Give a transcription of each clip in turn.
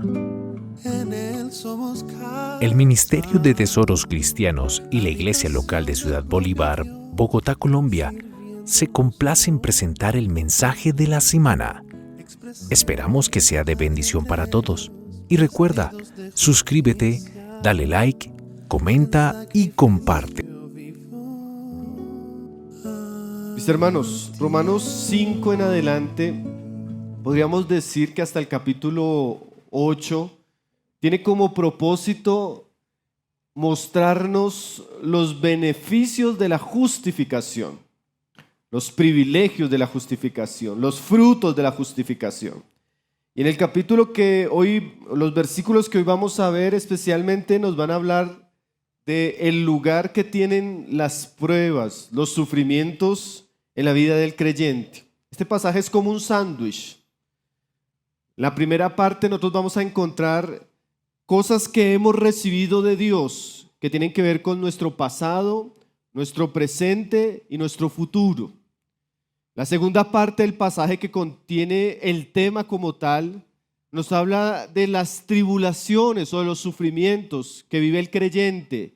En Él somos El Ministerio de Tesoros Cristianos y la Iglesia Local de Ciudad Bolívar, Bogotá, Colombia, se complace en presentar el mensaje de la semana. Esperamos que sea de bendición para todos. Y recuerda, suscríbete, dale like, comenta y comparte. Mis hermanos, Romanos 5 en adelante, podríamos decir que hasta el capítulo 8 tiene como propósito mostrarnos los beneficios de la justificación, los privilegios de la justificación, los frutos de la justificación. Y en el capítulo que hoy, los versículos que hoy vamos a ver especialmente nos van a hablar del lugar que tienen las pruebas, los sufrimientos en la vida del creyente. Este pasaje es como un sándwich. La primera parte nosotros vamos a encontrar cosas que hemos recibido de Dios que tienen que ver con nuestro pasado, nuestro presente y nuestro futuro. La segunda parte del pasaje, que contiene el tema como tal, nos habla de las tribulaciones o de los sufrimientos que vive el creyente,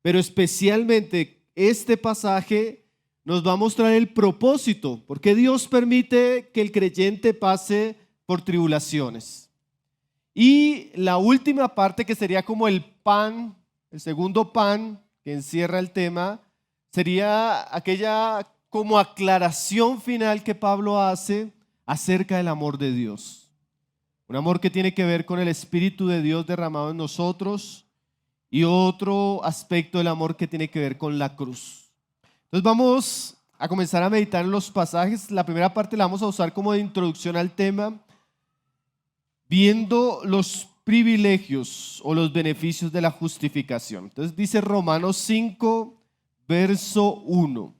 pero especialmente este pasaje nos va a mostrar el propósito, por qué Dios permite que el creyente pase por tribulaciones. Y la última parte, que sería como el pan, el segundo pan que encierra el tema, sería aquella como aclaración final que Pablo hace acerca del amor de Dios. Un amor que tiene que ver con el Espíritu de Dios derramado en nosotros, y otro aspecto del amor que tiene que ver con la cruz. Entonces vamos a comenzar a meditar en los pasajes. La primera parte la vamos a usar como de introducción al tema, viendo los privilegios o los beneficios de la justificación. Entonces dice Romanos 5, verso 1.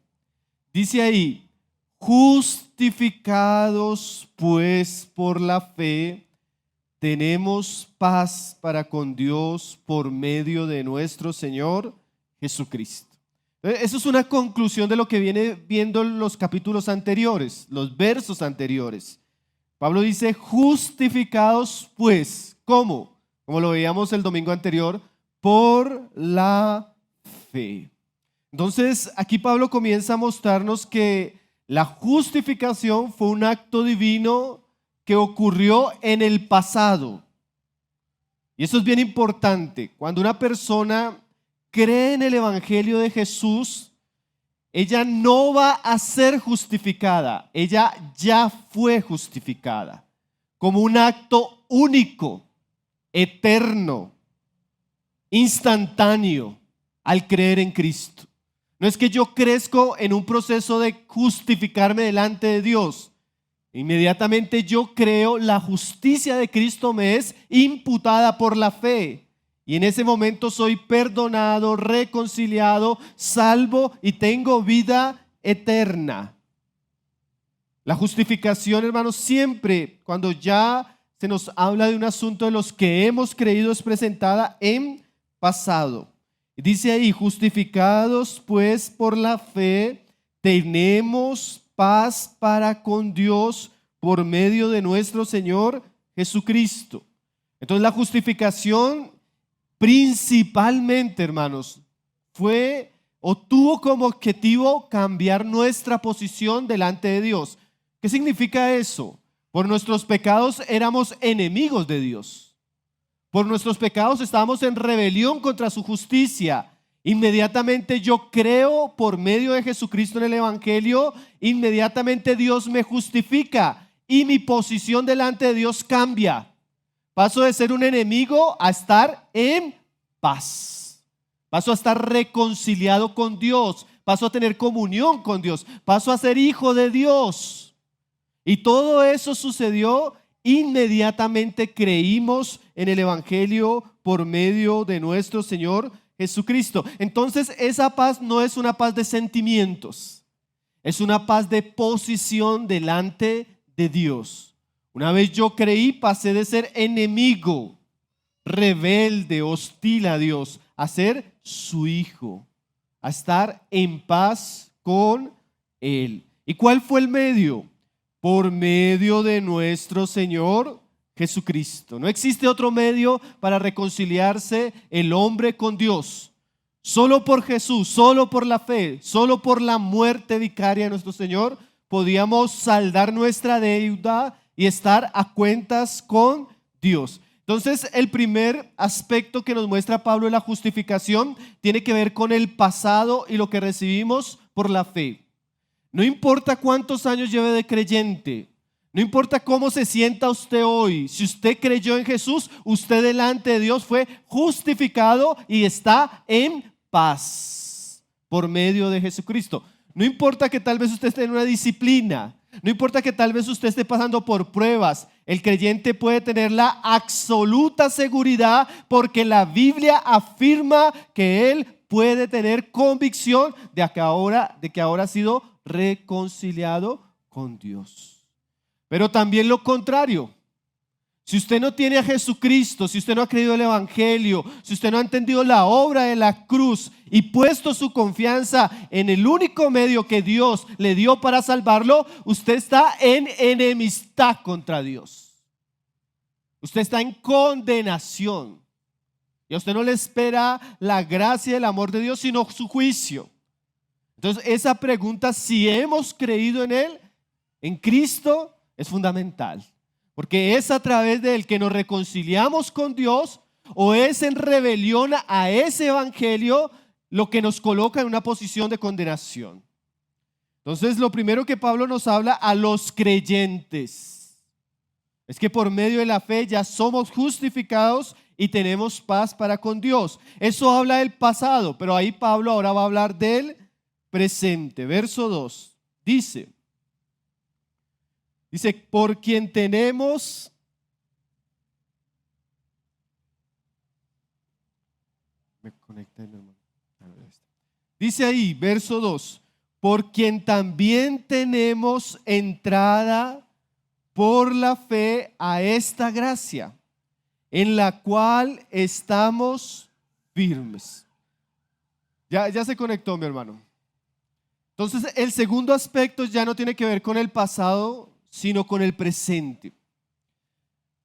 Dice ahí: justificados pues por la fe, tenemos paz para con Dios por medio de nuestro Señor Jesucristo. Eso es una conclusión de lo que viene viendo en los capítulos anteriores, los versos anteriores. Pablo dice: justificados pues, ¿cómo? Como lo veíamos el domingo anterior, por la fe. Entonces aquí Pablo comienza a mostrarnos que la justificación fue un acto divino que ocurrió en el pasado. Y eso es bien importante. Cuando una persona cree en el Evangelio de Jesús, ella no va a ser justificada, ella ya fue justificada como un acto único, eterno, instantáneo al creer en Cristo. No es que yo crezco en un proceso de justificarme delante de Dios. Inmediatamente yo creo, la justicia de Cristo me es imputada por la fe. Y en ese momento soy perdonado, reconciliado, salvo y tengo vida eterna. La justificación, hermanos, siempre cuando ya se nos habla de un asunto de los que hemos creído, es presentada en pasado. Dice ahí: justificados pues por la fe, tenemos paz para con Dios por medio de nuestro Señor Jesucristo. Entonces la justificación principalmente, hermanos, fue o tuvo como objetivo cambiar nuestra posición delante de Dios. ¿Qué significa eso? Por nuestros pecados éramos enemigos de Dios. Por nuestros pecados estábamos en rebelión contra su justicia. Inmediatamente yo creo por medio de Jesucristo en el Evangelio, inmediatamente Dios me justifica y mi posición delante de Dios cambia. Paso de ser un enemigo a estar en paz. Paso a estar reconciliado con Dios. Paso a tener comunión con Dios. Paso a ser hijo de Dios. Y todo eso sucedió inmediatamente creímos en el Evangelio por medio de nuestro Señor Jesucristo. Entonces esa paz no es una paz de sentimientos. Es una paz de posición delante de Dios. Una vez yo creí, pasé de ser enemigo, rebelde, hostil a Dios, a ser su hijo, a estar en paz con Él. ¿Y cuál fue el medio? Por medio de nuestro Señor Jesucristo. No existe otro medio para reconciliarse el hombre con Dios. Solo por Jesús, solo por la fe, solo por la muerte vicaria de nuestro Señor, podíamos saldar nuestra deuda y estar a cuentas con Dios. Entonces, el primer aspecto que nos muestra Pablo de la justificación tiene que ver con el pasado y lo que recibimos por la fe. No importa cuántos años lleve de creyente, no importa cómo se sienta usted hoy, si usted creyó en Jesús, usted delante de Dios fue justificado y está en paz por medio de Jesucristo. No importa que tal vez usted esté en una disciplina, no importa que tal vez usted esté pasando por pruebas, el creyente puede tener la absoluta seguridad porque la Biblia afirma que él puede tener convicción de que ahora ha sido reconciliado con Dios. Pero también lo contrario. Si usted no tiene a Jesucristo, si usted no ha creído el Evangelio, si usted no ha entendido la obra de la cruz y puesto su confianza en el único medio que Dios le dio para salvarlo, usted está en enemistad contra Dios. Usted está en condenación. Y a usted no le espera la gracia y el amor de Dios, sino su juicio. Entonces, esa pregunta, si hemos creído en Él, en Cristo, es fundamental. Porque es a través de Él que nos reconciliamos con Dios, o es en rebelión a ese evangelio lo que nos coloca en una posición de condenación. Entonces, lo primero que Pablo nos habla a los creyentes es que por medio de la fe ya somos justificados y tenemos paz para con Dios. Eso habla del pasado, pero ahí Pablo ahora va a hablar del presente. Verso 2 dice, por quien tenemos dice ahí, verso 2, por quien también tenemos entrada por la fe a esta gracia, en la cual estamos firmes. Ya se conectó, mi hermano. Entonces, el segundo aspecto ya no tiene que ver con el pasado, sino con el presente.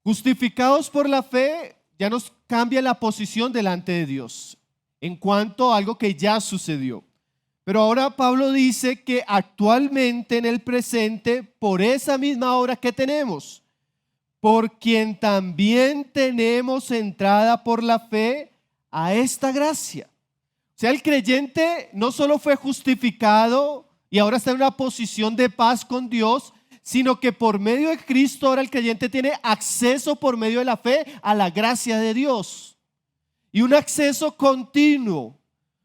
Justificados por la fe, ya nos cambia la posición delante de Dios en cuanto a algo que ya sucedió. Pero ahora Pablo dice que actualmente en el presente, por esa misma obra que tenemos, por quien también tenemos entrada por la fe a esta gracia. O sea, el creyente no solo fue justificado y ahora está en una posición de paz con Dios, sino que por medio de Cristo ahora el creyente tiene acceso por medio de la fe a la gracia de Dios. Y un acceso continuo,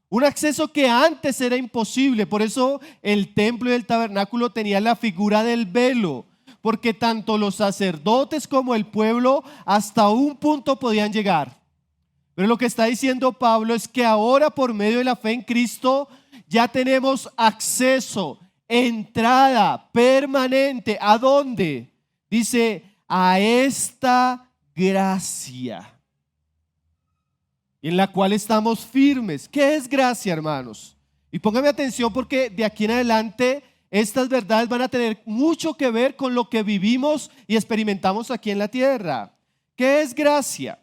un acceso que antes era imposible. Por eso el templo y el tabernáculo tenían la figura del velo, porque tanto los sacerdotes como el pueblo hasta un punto podían llegar. Pero lo que está diciendo Pablo es que ahora por medio de la fe en Cristo ya tenemos acceso, entrada permanente. ¿A dónde? Dice, a esta gracia en la cual estamos firmes. ¿Qué es gracia, hermanos? Y póngame atención porque de aquí en adelante estas verdades van a tener mucho que ver con lo que vivimos y experimentamos aquí en la tierra. ¿Qué es gracia?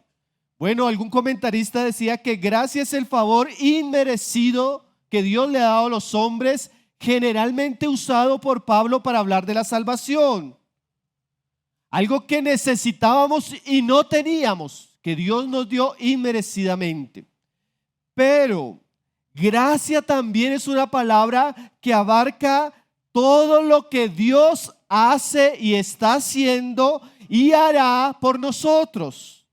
Bueno, algún comentarista decía que gracia es el favor inmerecido que Dios le ha dado a los hombres, generalmente usado por Pablo para hablar de la salvación. Algo que necesitábamos y no teníamos, que Dios nos dio inmerecidamente. Pero gracia también es una palabra que abarca todo lo que Dios hace y está haciendo y hará por nosotros.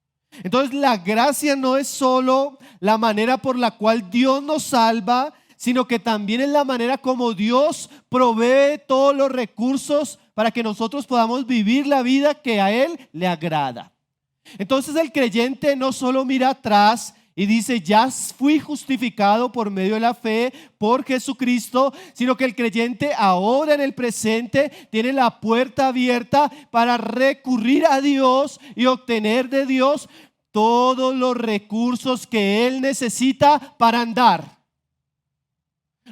Entonces, la gracia no es solo la manera por la cual Dios nos salva, sino que también es la manera como Dios provee todos los recursos para que nosotros podamos vivir la vida que a Él le agrada. Entonces el creyente no solo mira atrás y dice, ya fui justificado por medio de la fe por Jesucristo, sino que el creyente ahora en el presente tiene la puerta abierta para recurrir a Dios y obtener de Dios todos los recursos que Él necesita para andar.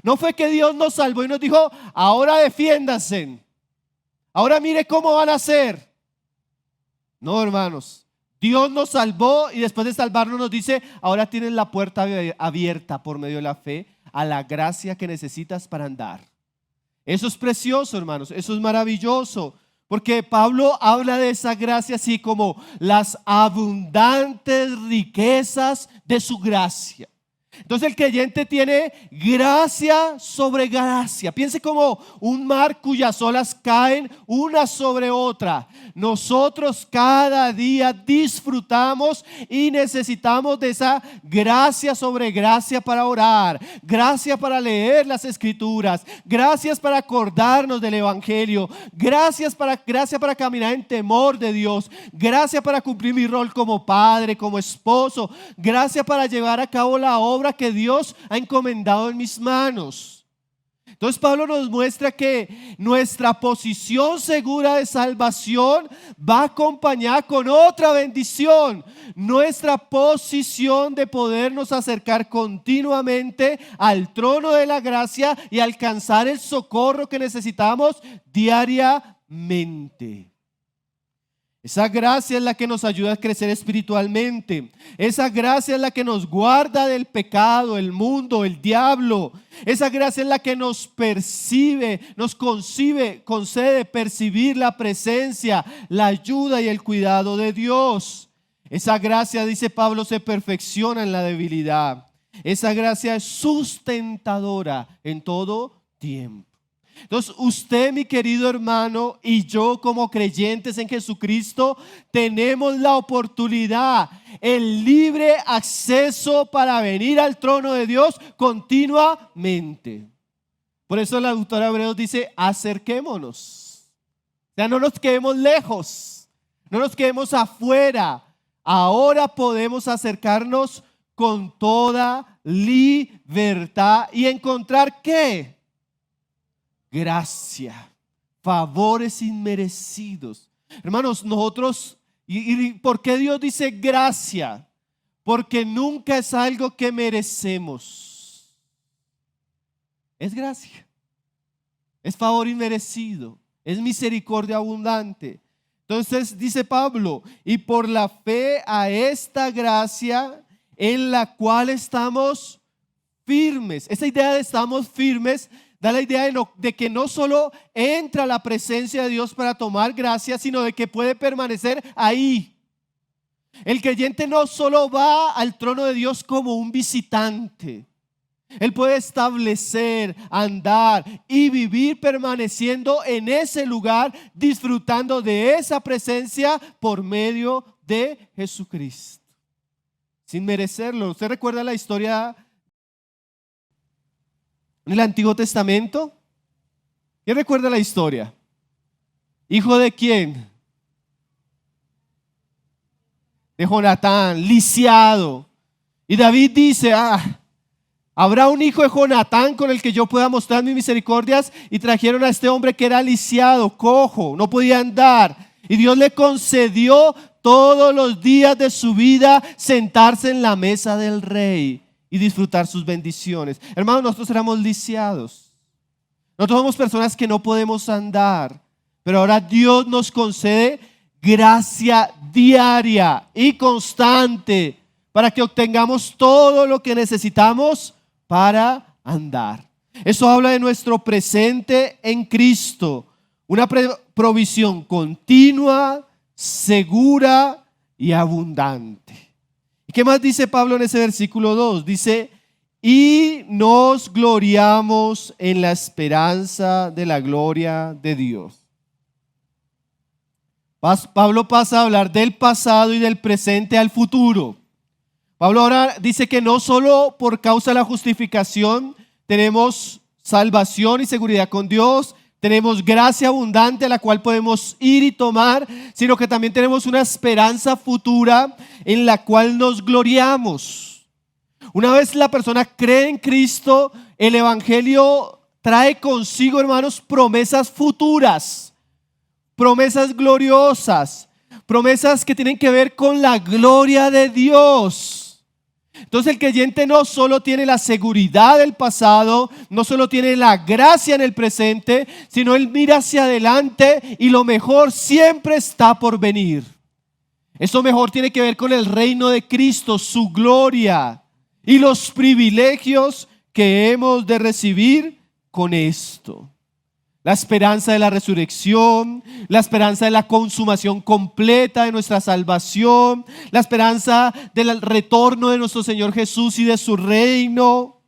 No fue que Dios nos salvó y nos dijo, ahora defiéndanse, ahora mire cómo van a hacer. No, hermanos. Dios nos salvó y después de salvarnos nos dice, ahora tienes la puerta abierta por medio de la fe a la gracia que necesitas para andar. Eso es precioso, hermanos, eso es maravilloso, porque Pablo habla de esa gracia así como las abundantes riquezas de su gracia. Entonces el creyente tiene gracia sobre gracia. Piense como un mar cuyas olas caen una sobre otra. Nosotros cada día disfrutamos y necesitamos de esa gracia sobre gracia para orar, gracia para leer las escrituras, gracias para acordarnos del evangelio, gracia para caminar en temor de Dios, gracia para cumplir mi rol como padre, como esposo, gracia para llevar a cabo la obra que Dios ha encomendado en mis manos. Entonces Pablo nos muestra que nuestra posición segura de salvación va acompañada con otra bendición, nuestra posición de podernos acercar continuamente al trono de la gracia y alcanzar el socorro que necesitamos diariamente. Esa gracia es la que nos ayuda a crecer espiritualmente. Esa gracia es la que nos guarda del pecado, el mundo, el diablo. Esa gracia es la que nos concede percibir la presencia, la ayuda y el cuidado de Dios. Esa gracia, dice Pablo, se perfecciona en la debilidad. Esa gracia es sustentadora en todo tiempo. Entonces usted, mi querido hermano, y yo como creyentes en Jesucristo tenemos la oportunidad, el libre acceso para venir al trono de Dios continuamente. Por eso el autor de Hebreos dice, acerquémonos. O sea, no nos quedemos lejos, no nos quedemos afuera. Ahora podemos acercarnos con toda libertad y encontrar ¿qué? Gracia, favores inmerecidos. Hermanos, nosotros, ¿y por qué Dios dice gracia? Porque nunca es algo que merecemos. Es gracia, es favor inmerecido, es misericordia abundante. Entonces dice Pablo, y por la fe a esta gracia en la cual estamos firmes. Esa idea de estamos firmes da la idea de que no solo entra a la presencia de Dios para tomar gracia, sino de que puede permanecer ahí. El creyente no solo va al trono de Dios como un visitante. Él puede establecer, andar y vivir permaneciendo en ese lugar, disfrutando de esa presencia por medio de Jesucristo, sin merecerlo. ¿Usted recuerda la historia en el Antiguo Testamento? ¿Quién recuerda la historia? ¿Hijo de quién? De Jonatán, lisiado. Y David dice, habrá un hijo de Jonatán con el que yo pueda mostrar mis misericordias. Y trajeron a este hombre que era lisiado, cojo, no podía andar. Y Dios le concedió todos los días de su vida sentarse en la mesa del rey y disfrutar sus bendiciones. Hermanos, nosotros éramos lisiados. Nosotros somos personas que no podemos andar, pero ahora Dios nos concede gracia diaria y constante para que obtengamos todo lo que necesitamos para andar. Eso habla de nuestro presente en Cristo, una provisión continua, segura y abundante. ¿Y qué más dice Pablo en ese versículo 2? Dice, y nos gloriamos en la esperanza de la gloria de Dios. Pablo pasa a hablar del pasado y del presente al futuro. Pablo ahora dice que no solo por causa de la justificación tenemos salvación y seguridad con Dios, tenemos gracia abundante a la cual podemos ir y tomar, sino que también tenemos una esperanza futura en la cual nos gloriamos. Una vez la persona cree en Cristo, el evangelio trae consigo, hermanos, promesas futuras, promesas gloriosas, promesas que tienen que ver con la gloria de Dios. Entonces el creyente no solo tiene la seguridad del pasado, no solo tiene la gracia en el presente, sino él mira hacia adelante y lo mejor siempre está por venir. Esto mejor tiene que ver con el reino de Cristo, su gloria y los privilegios que hemos de recibir con esto. La esperanza de la resurrección, la esperanza de la consumación completa de nuestra salvación, la esperanza del retorno de nuestro Señor Jesús y de su reino,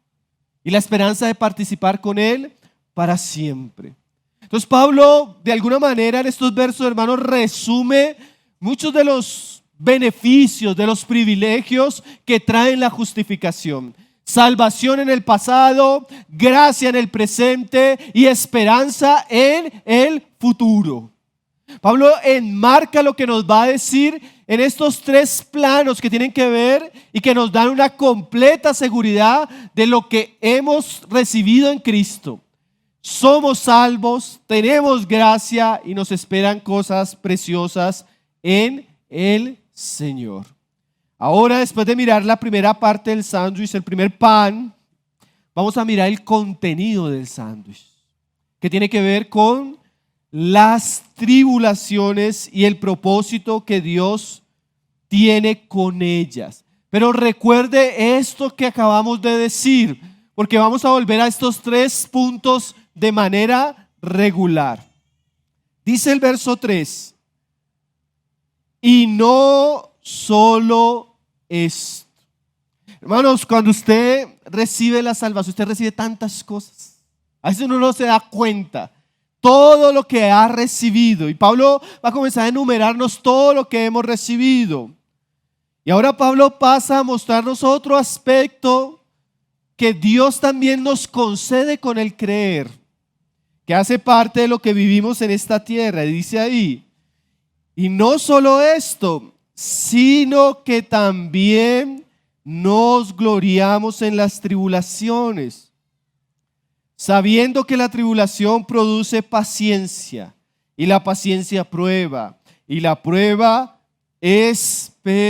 y la esperanza de participar con Él para siempre. Entonces Pablo, de alguna manera, en estos versos, hermanos, resume muchos de los beneficios, de los privilegios que traen la justificación. Salvación en el pasado, gracia en el presente y esperanza en el futuro. Pablo enmarca lo que nos va a decir en estos tres planos que tienen que ver y que nos dan una completa seguridad de lo que hemos recibido en Cristo. Somos salvos, tenemos gracia y nos esperan cosas preciosas en el Señor. Ahora, después de mirar la primera parte del sándwich, el primer pan, vamos a mirar el contenido del sándwich, que tiene que ver con las tribulaciones y el propósito que Dios tiene con ellas. Pero recuerde esto que acabamos de decir, porque vamos a volver a estos tres puntos de manera regular. Dice el verso 3, y no solo esto. Hermanos, cuando usted recibe la salvación, usted recibe tantas cosas. A veces uno no se da cuenta todo lo que ha recibido. Y Pablo va a comenzar a enumerarnos todo lo que hemos recibido. Y ahora Pablo pasa a mostrarnos otro aspecto que Dios también nos concede con el creer, que hace parte de lo que vivimos en esta tierra. Y dice ahí, y no solo esto, sino que también nos gloriamos en las tribulaciones, sabiendo que la tribulación produce paciencia, y la paciencia prueba, y la prueba esperanza.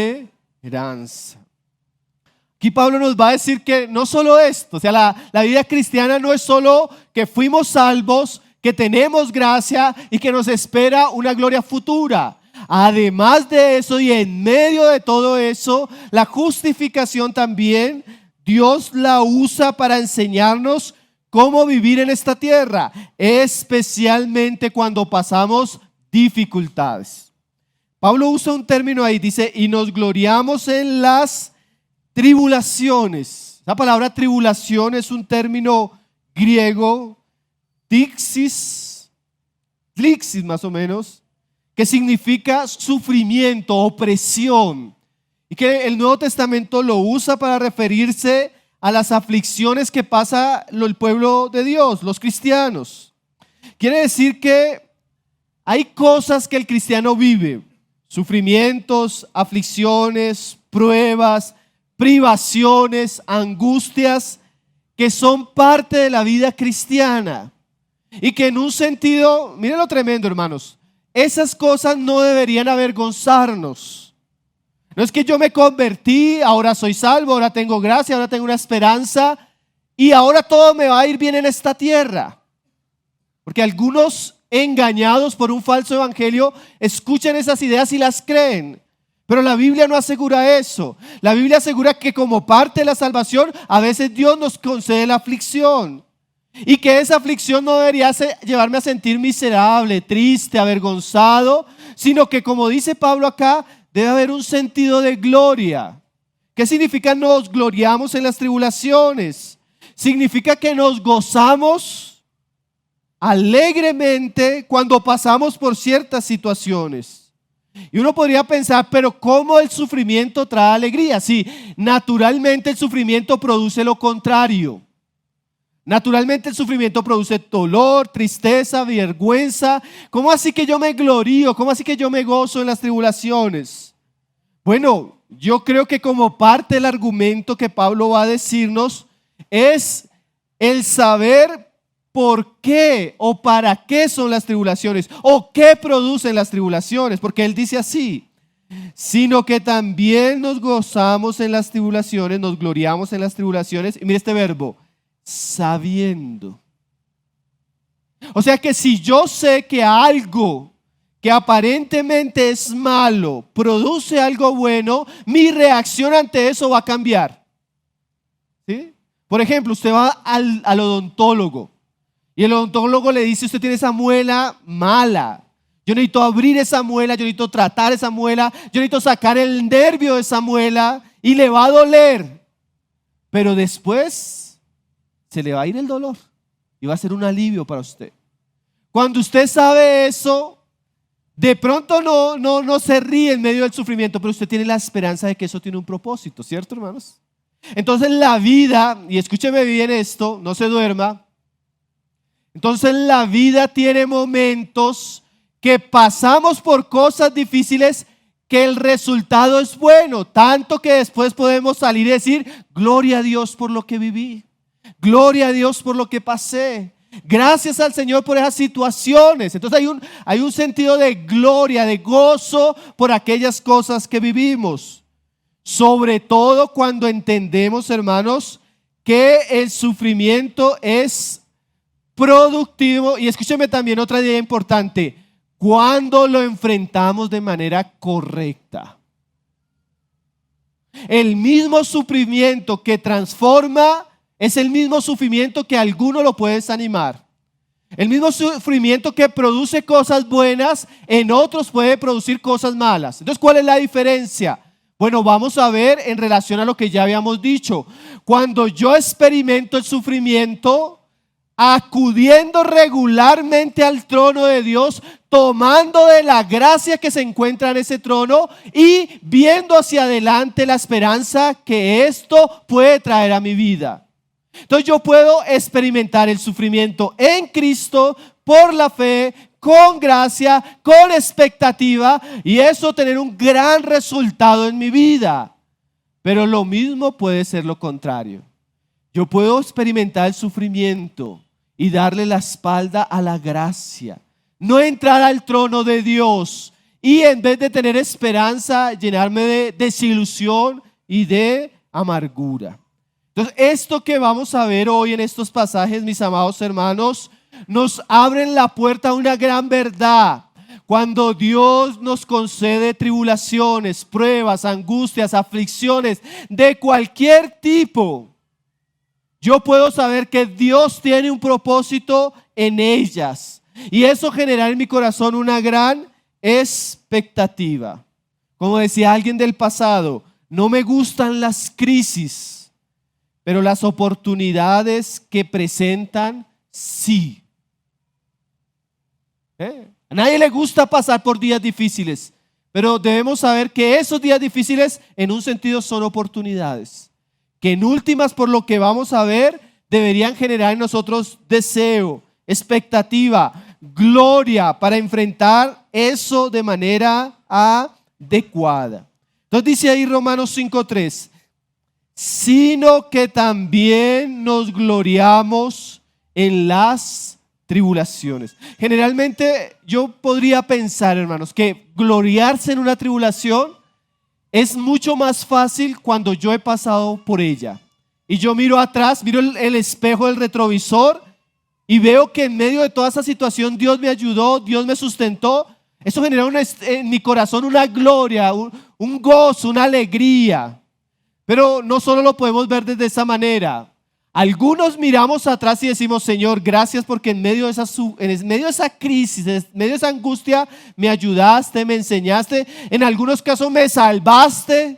Aquí Pablo nos va a decir que no solo esto, o sea, la vida cristiana no es solo que fuimos salvos, que tenemos gracia y que nos espera una gloria futura. Además de eso y en medio de todo eso, la justificación también Dios la usa para enseñarnos cómo vivir en esta tierra, especialmente cuando pasamos dificultades. Pablo usa un término ahí, dice, y nos gloriamos en las tribulaciones. La palabra tribulación es un término griego, dixis más o menos, que significa sufrimiento, opresión, y que el Nuevo Testamento lo usa para referirse a las aflicciones que pasa el pueblo de Dios, los cristianos. Quiere decir que hay cosas que el cristiano vive, sufrimientos, aflicciones, pruebas, privaciones, angustias, que son parte de la vida cristiana y que en un sentido, miren lo tremendo, hermanos, esas cosas no deberían avergonzarnos. No es que yo me convertí, ahora soy salvo, ahora tengo gracia, ahora tengo una esperanza y ahora todo me va a ir bien en esta tierra. Porque algunos, engañados por un falso evangelio, escuchan esas ideas y las creen. Pero la Biblia no asegura eso. La Biblia asegura que como parte de la salvación, a veces Dios nos concede la aflicción. Y que esa aflicción no debería llevarme a sentir miserable, triste, avergonzado, sino que, como dice Pablo acá, debe haber un sentido de gloria. ¿Qué significa nos gloriamos en las tribulaciones? Significa que nos gozamos alegremente cuando pasamos por ciertas situaciones. Y uno podría pensar, pero ¿cómo el sufrimiento trae alegría? Sí, naturalmente el sufrimiento produce lo contrario. Naturalmente el sufrimiento produce dolor, tristeza, vergüenza. ¿Cómo así que yo me glorío? ¿Cómo así que yo me gozo en las tribulaciones? Bueno, yo creo que como parte del argumento que Pablo va a decirnos es el saber por qué o para qué son las tribulaciones o qué producen las tribulaciones, porque él dice así, sino que también nos gozamos en las tribulaciones, nos gloriamos en las tribulaciones, y mire este verbo, sabiendo. O sea que si yo sé que algo que aparentemente es malo produce algo bueno, mi reacción ante eso va a cambiar. ¿Sí? Por ejemplo, usted va al odontólogo y el odontólogo le dice: usted tiene esa muela mala. Yo necesito abrir esa muela, yo necesito tratar esa muela, yo necesito sacar el nervio de esa muela y le va a doler. Pero después se le va a ir el dolor y va a ser un alivio para usted. Cuando usted sabe eso, de pronto no se ríe en medio del sufrimiento, pero usted tiene la esperanza de que eso tiene un propósito, ¿cierto, hermanos? Entonces la vida, y escúcheme bien esto, no se duerma. Entonces la vida tiene momentos que pasamos por cosas difíciles que el resultado es bueno, tanto que después podemos salir y decir: gloria a Dios por lo que viví, gloria a Dios por lo que pasé, gracias al Señor por esas situaciones. Entonces hay un sentido de gloria, de gozo por aquellas cosas que vivimos, sobre todo cuando entendemos, hermanos, que el sufrimiento es productivo. Y escúcheme también otra idea importante: cuando lo enfrentamos de manera correcta. El mismo sufrimiento que transforma es el mismo sufrimiento que a alguno lo puede desanimar. El mismo sufrimiento que produce cosas buenas, en otros puede producir cosas malas. Entonces, ¿cuál es la diferencia? Bueno, vamos a ver en relación a lo que ya habíamos dicho. Cuando yo experimento el sufrimiento, acudiendo regularmente al trono de Dios, tomando de la gracia que se encuentra en ese trono y viendo hacia adelante la esperanza que esto puede traer a mi vida. Entonces yo puedo experimentar el sufrimiento en Cristo por la fe, con gracia, con expectativa, y eso tener un gran resultado en mi vida. Pero lo mismo puede ser lo contrario. Yo puedo experimentar el sufrimiento y darle la espalda a la gracia, no entrar al trono de Dios y en vez de tener esperanza, llenarme de desilusión y de amargura. Entonces, esto que vamos a ver hoy en estos pasajes, mis amados hermanos, nos abren la puerta a una gran verdad. Cuando Dios nos concede tribulaciones, pruebas, angustias, aflicciones de cualquier tipo, yo puedo saber que Dios tiene un propósito en ellas, y eso genera en mi corazón una gran expectativa. Como decía alguien del pasado: no me gustan las crisis, pero las oportunidades que presentan, sí. A nadie le gusta pasar por días difíciles, pero debemos saber que esos días difíciles en un sentido son oportunidades, que en últimas, por lo que vamos a ver, deberían generar en nosotros deseo, expectativa, gloria para enfrentar eso de manera adecuada. Entonces dice ahí Romanos 5:3: sino que también nos gloriamos en las tribulaciones. Generalmente yo podría pensar, hermanos, que gloriarse en una tribulación es mucho más fácil cuando yo he pasado por ella y yo miro atrás, miro el espejo del retrovisor y veo que en medio de toda esa situación Dios me ayudó, Dios me sustentó. Eso genera en mi corazón una gloria, un gozo, una alegría. Pero no solo lo podemos ver desde esa manera. Algunos miramos atrás y decimos: Señor, gracias porque en medio de esa crisis, en medio de esa angustia, me ayudaste, me enseñaste. En algunos casos me salvaste.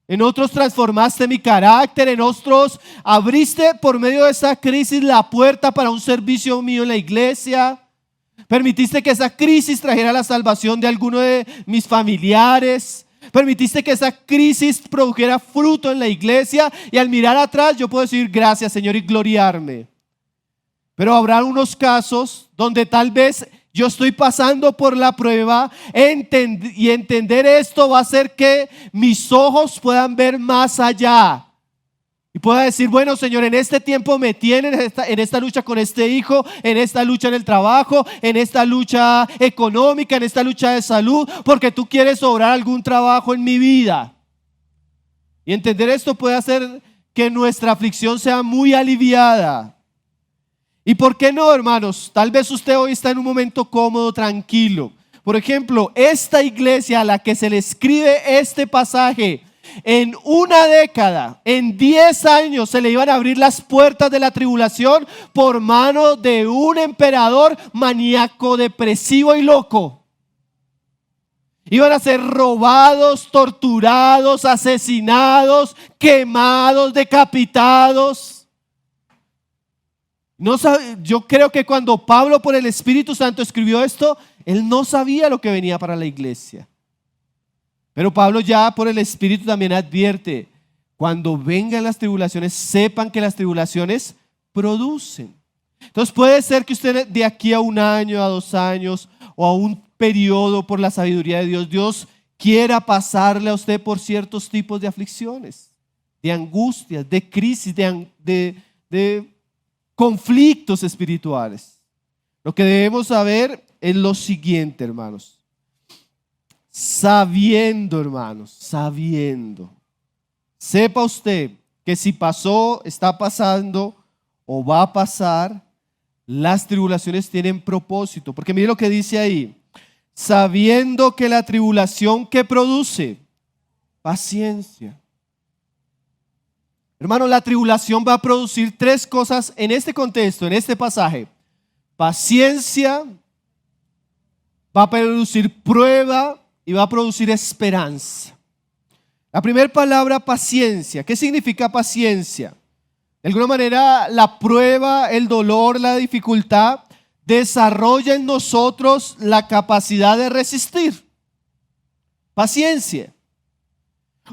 En otros transformaste mi carácter. En otros abriste por medio de esa crisis la puerta para un servicio mío en la iglesia. Permitiste que esa crisis trajera la salvación de alguno de mis familiares. Permitiste que esa crisis produjera fruto en la iglesia, y al mirar atrás yo puedo decir: gracias, Señor, y gloriarme. Pero habrá unos casos donde tal vez yo estoy pasando por la prueba y entender esto va a hacer que mis ojos puedan ver más allá y pueda decir: bueno, Señor, en este tiempo me tienen en esta lucha con este hijo, en esta lucha en el trabajo, en esta lucha económica, en esta lucha de salud, porque tú quieres obrar algún trabajo en mi vida. Y entender esto puede hacer que nuestra aflicción sea muy aliviada. ¿Y por qué no, hermanos? Tal vez usted hoy está en un momento cómodo, tranquilo, por ejemplo, esta iglesia a la que se le escribe este pasaje, en una década, en 10 años, se le iban a abrir las puertas de la tribulación por mano de un emperador maníaco, depresivo y loco. Iban a ser robados, torturados, asesinados, quemados, decapitados. Yo creo que cuando Pablo por el Espíritu Santo escribió esto, él no sabía lo que venía para la iglesia. Pero Pablo ya por el Espíritu también advierte, cuando vengan las tribulaciones, sepan que las tribulaciones producen. Entonces puede ser que usted de aquí a 1 año, a 2 años o a un periodo por la sabiduría de Dios, Dios quiera pasarle a usted por ciertos tipos de aflicciones, de angustias, de crisis, de conflictos espirituales. Lo que debemos saber es lo siguiente, hermanos. Sabiendo, hermanos, sabiendo. Sepa usted que si pasó, está pasando o va a pasar, las tribulaciones tienen propósito. Porque mire lo que dice ahí. Sabiendo que la tribulación que produce paciencia. Hermano, la tribulación va a producir 3 cosas en este contexto, en este pasaje. Paciencia, va a producir prueba y va a producir esperanza. La primera palabra, paciencia. ¿Qué significa paciencia? De alguna manera, la prueba, el dolor, la dificultad desarrolla en nosotros la capacidad de resistir. Paciencia.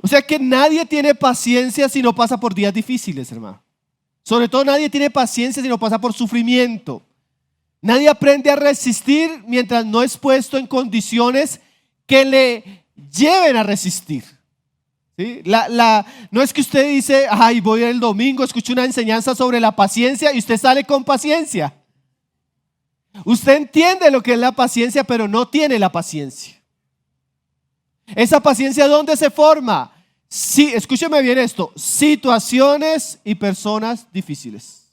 O sea que nadie tiene paciencia si no pasa por días difíciles, hermano. Sobre todo nadie tiene paciencia si no pasa por sufrimiento. Nadie aprende a resistir mientras no es puesto en condiciones que le lleven a resistir. ¿Sí? No es que usted dice, ay, voy el domingo, escucho una enseñanza sobre la paciencia y usted sale con paciencia. Usted entiende lo que es la paciencia, pero no tiene la paciencia. ¿Esa paciencia dónde se forma? Sí, escúcheme bien esto, situaciones y personas difíciles.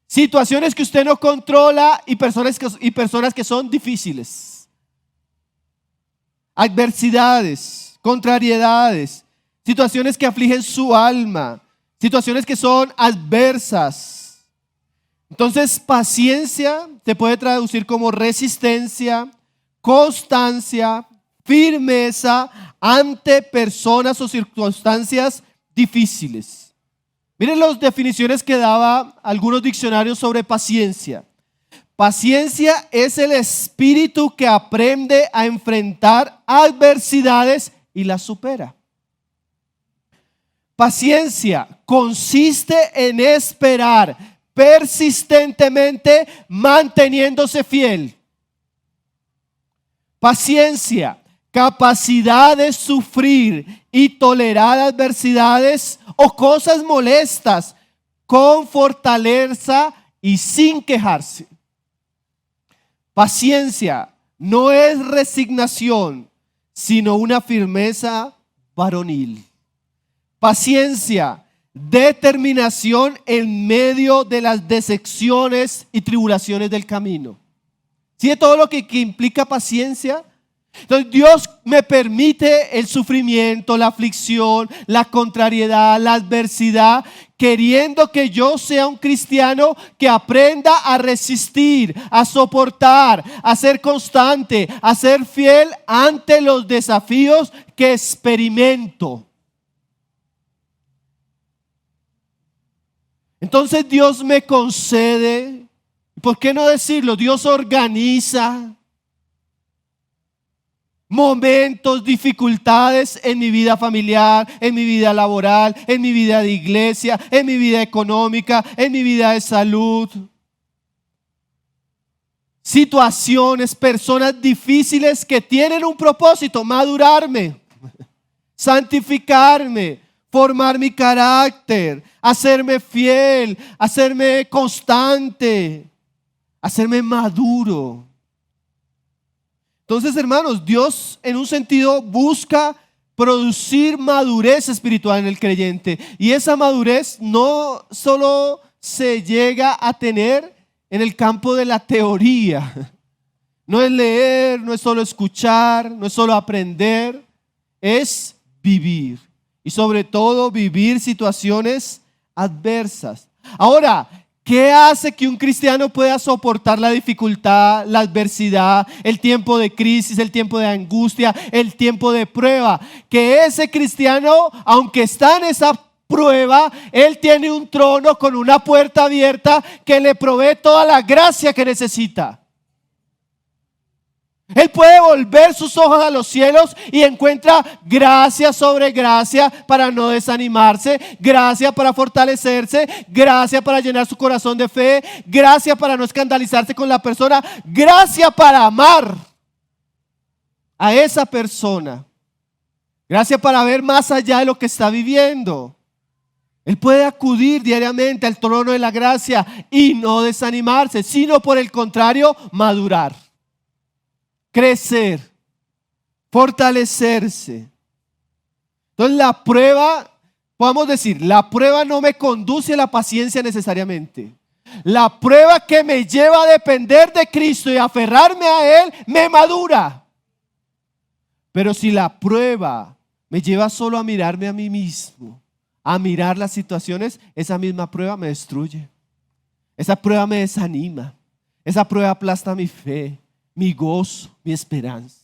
Situaciones que usted no controla y personas que son difíciles. Adversidades, contrariedades, situaciones que afligen su alma, situaciones que son adversas. Entonces, paciencia se puede traducir como resistencia, constancia, firmeza ante personas o circunstancias difíciles. Miren las definiciones que daba algunos diccionarios sobre paciencia. Paciencia es el espíritu que aprende a enfrentar adversidades y las supera. Paciencia consiste en esperar persistentemente manteniéndose fiel. Paciencia, capacidad de sufrir y tolerar adversidades o cosas molestas con fortaleza y sin quejarse. Paciencia no es resignación, sino una firmeza varonil. Paciencia, determinación en medio de las decepciones y tribulaciones del camino. ¿Sí de todo lo que implica paciencia? Entonces Dios me permite el sufrimiento, la aflicción, la contrariedad, la adversidad, queriendo que yo sea un cristiano que aprenda a resistir, a soportar, a ser constante, a ser fiel ante los desafíos que experimento. Entonces Dios me concede, ¿por qué no decirlo? Dios organiza momentos, dificultades en mi vida familiar, en mi vida laboral, en mi vida de iglesia, en mi vida económica, en mi vida de salud. Situaciones, personas difíciles que tienen un propósito: madurarme, santificarme, formar mi carácter, hacerme fiel, hacerme constante, hacerme maduro. Entonces, hermanos, Dios en un sentido busca producir madurez espiritual en el creyente. Y esa madurez no solo se llega a tener en el campo de la teoría, No es leer, no es solo escuchar, no es solo aprender, es vivir. Y sobre todo vivir situaciones adversas. Ahora, ¿qué hace que un cristiano pueda soportar la dificultad, la adversidad, el tiempo de crisis, el tiempo de angustia, el tiempo de prueba? Que ese cristiano, aunque está en esa prueba, él tiene un trono con una puerta abierta que le provee toda la gracia que necesita. Él puede volver sus ojos a los cielos y encuentra gracia sobre gracia para no desanimarse, gracia para fortalecerse, gracia para llenar su corazón de fe, gracia para no escandalizarse con la persona, gracia para amar a esa persona, gracia para ver más allá de lo que está viviendo. Él puede acudir diariamente al trono de la gracia y no desanimarse, sino por el contrario, madurar, crecer, fortalecerse. Entonces la prueba, podemos decir, la prueba no me conduce a la paciencia necesariamente. La prueba que me lleva a depender de Cristo y aferrarme a Él, me madura. Pero si la prueba me lleva solo a mirarme a mí mismo, a mirar las situaciones, esa misma prueba me destruye. Esa prueba me desanima. Esa prueba aplasta mi fe, mi gozo, mi esperanza.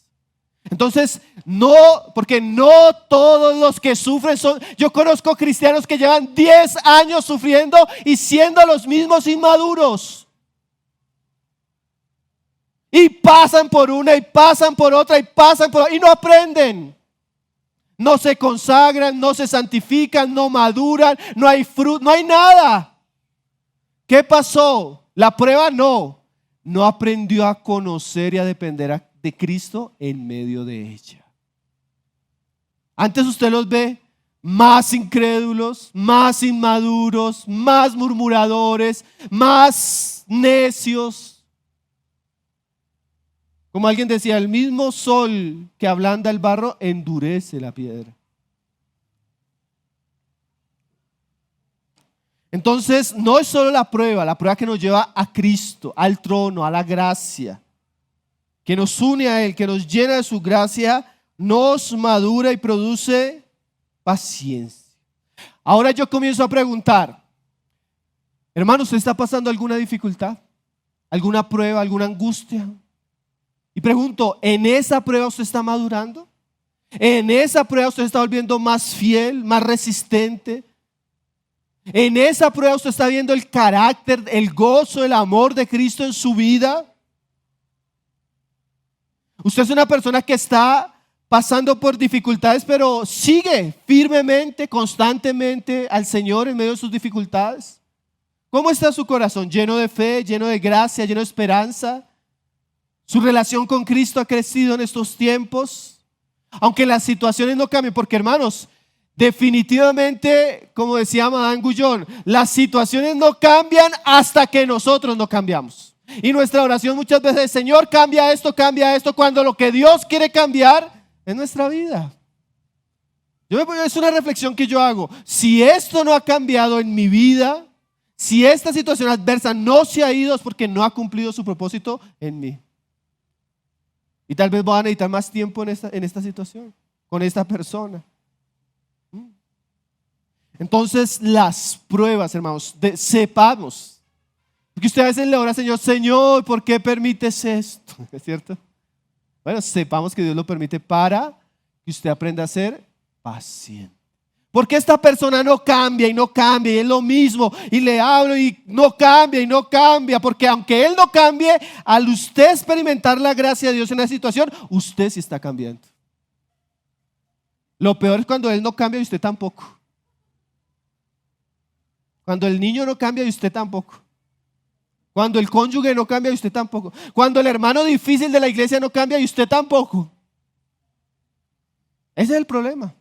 Entonces, no, porque no todos los que sufren son. Yo conozco cristianos que llevan 10 años sufriendo y siendo los mismos inmaduros. Y pasan por una y pasan por otra y pasan por otra y no aprenden. No se consagran, no se santifican, no maduran, no hay fruto, no hay nada. ¿Qué pasó? La prueba no aprendió a conocer y a depender de Cristo en medio de ella. Antes usted los ve más incrédulos, más inmaduros, más murmuradores, más necios. Como alguien decía, el mismo sol que ablanda el barro endurece la piedra. Entonces, no es solo la prueba que nos lleva a Cristo, al trono, a la gracia, que nos une a Él, que nos llena de su gracia, nos madura y produce paciencia. Ahora yo comienzo a preguntar, hermano, ¿usted está pasando alguna dificultad? ¿Alguna prueba, alguna angustia? Y pregunto, ¿en esa prueba usted está madurando? ¿En esa prueba usted está volviendo más fiel, más resistente? ¿En esa prueba usted está viendo el carácter, el gozo, el amor de Cristo en su vida? Usted es una persona que está pasando por dificultades, pero sigue firmemente, constantemente al Señor en medio de sus dificultades. ¿Cómo está su corazón? ¿Lleno de fe, lleno de gracia, lleno de esperanza? ¿Su relación con Cristo ha crecido en estos tiempos? Aunque las situaciones no cambien, porque hermanos, definitivamente, como decía Madame Guyon, las situaciones no cambian hasta que nosotros no cambiamos. Y nuestra oración muchas veces es: Señor, cambia esto, cuando lo que Dios quiere cambiar es nuestra vida. Es una reflexión que yo hago. Si esto no ha cambiado en mi vida, si esta situación adversa no se ha ido, es porque no ha cumplido su propósito en mí. Y tal vez voy a necesitar más tiempo en esta situación, con esta persona. Entonces las pruebas, hermanos, sepamos. Porque usted a veces le ora al Señor: Señor, ¿por qué permites esto? ¿Es cierto? Bueno, sepamos que Dios lo permite para que usted aprenda a ser paciente. Porque esta persona no cambia y no cambia y es lo mismo, y le hablo y no cambia y no cambia, porque aunque él no cambie, al usted experimentar la gracia de Dios en la situación, usted sí está cambiando. Lo peor es cuando él no cambia y usted tampoco. Cuando el niño no cambia y usted tampoco. Cuando el cónyuge no cambia y usted tampoco. Cuando el hermano difícil de la iglesia no cambia y usted tampoco. Ese es el problema.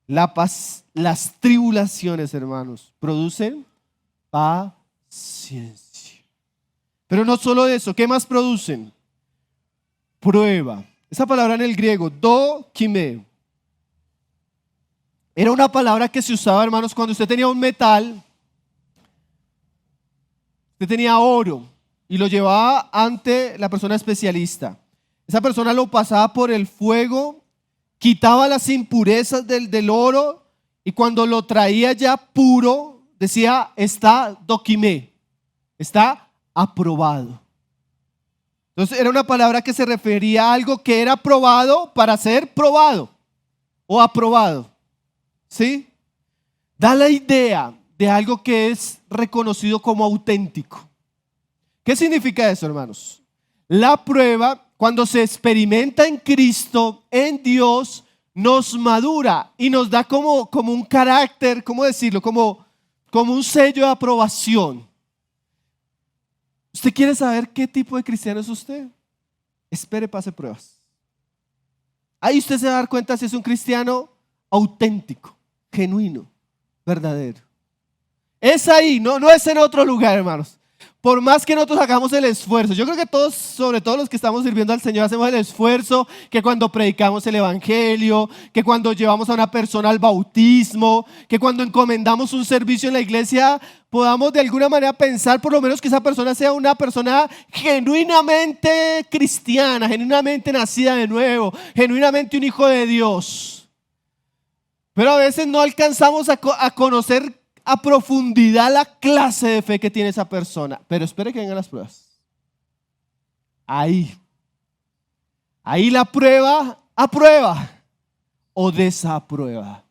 Las tribulaciones, hermanos, producen paciencia. Pero no solo eso, ¿qué más producen? Prueba. Esa palabra en el griego, dokime, era una palabra que se usaba, hermanos, cuando usted tenía un metal, usted tenía oro, y lo llevaba ante la persona especialista. Esa persona lo pasaba por el fuego, quitaba las impurezas del oro y cuando lo traía ya puro, decía, está doquimé, está aprobado. Entonces era una palabra que se refería a algo que era probado para ser probado o aprobado. ¿Sí? Da la idea de algo que es reconocido como auténtico. ¿Qué significa eso, hermanos? La prueba, cuando se experimenta en Cristo, en Dios, nos madura y nos da como un carácter, ¿cómo decirlo? Como un sello de aprobación. ¿Usted quiere saber qué tipo de cristiano es usted? Espere, pase pruebas. Ahí usted se va a dar cuenta si es un cristiano auténtico, genuino, verdadero. Es ahí, no es en otro lugar, hermanos. Por más que nosotros hagamos el esfuerzo, yo creo que todos, sobre todo los que estamos sirviendo al Señor, hacemos el esfuerzo que cuando predicamos el evangelio, que cuando llevamos a una persona al bautismo, que cuando encomendamos un servicio en la iglesia, podamos de alguna manera pensar por lo menos que esa persona sea una persona genuinamente cristiana, genuinamente nacida de nuevo, genuinamente un hijo de Dios. Pero a veces no alcanzamos a conocer a profundidad la clase de fe que tiene esa persona. Pero espere que vengan las pruebas. Ahí la prueba aprueba o desaprueba.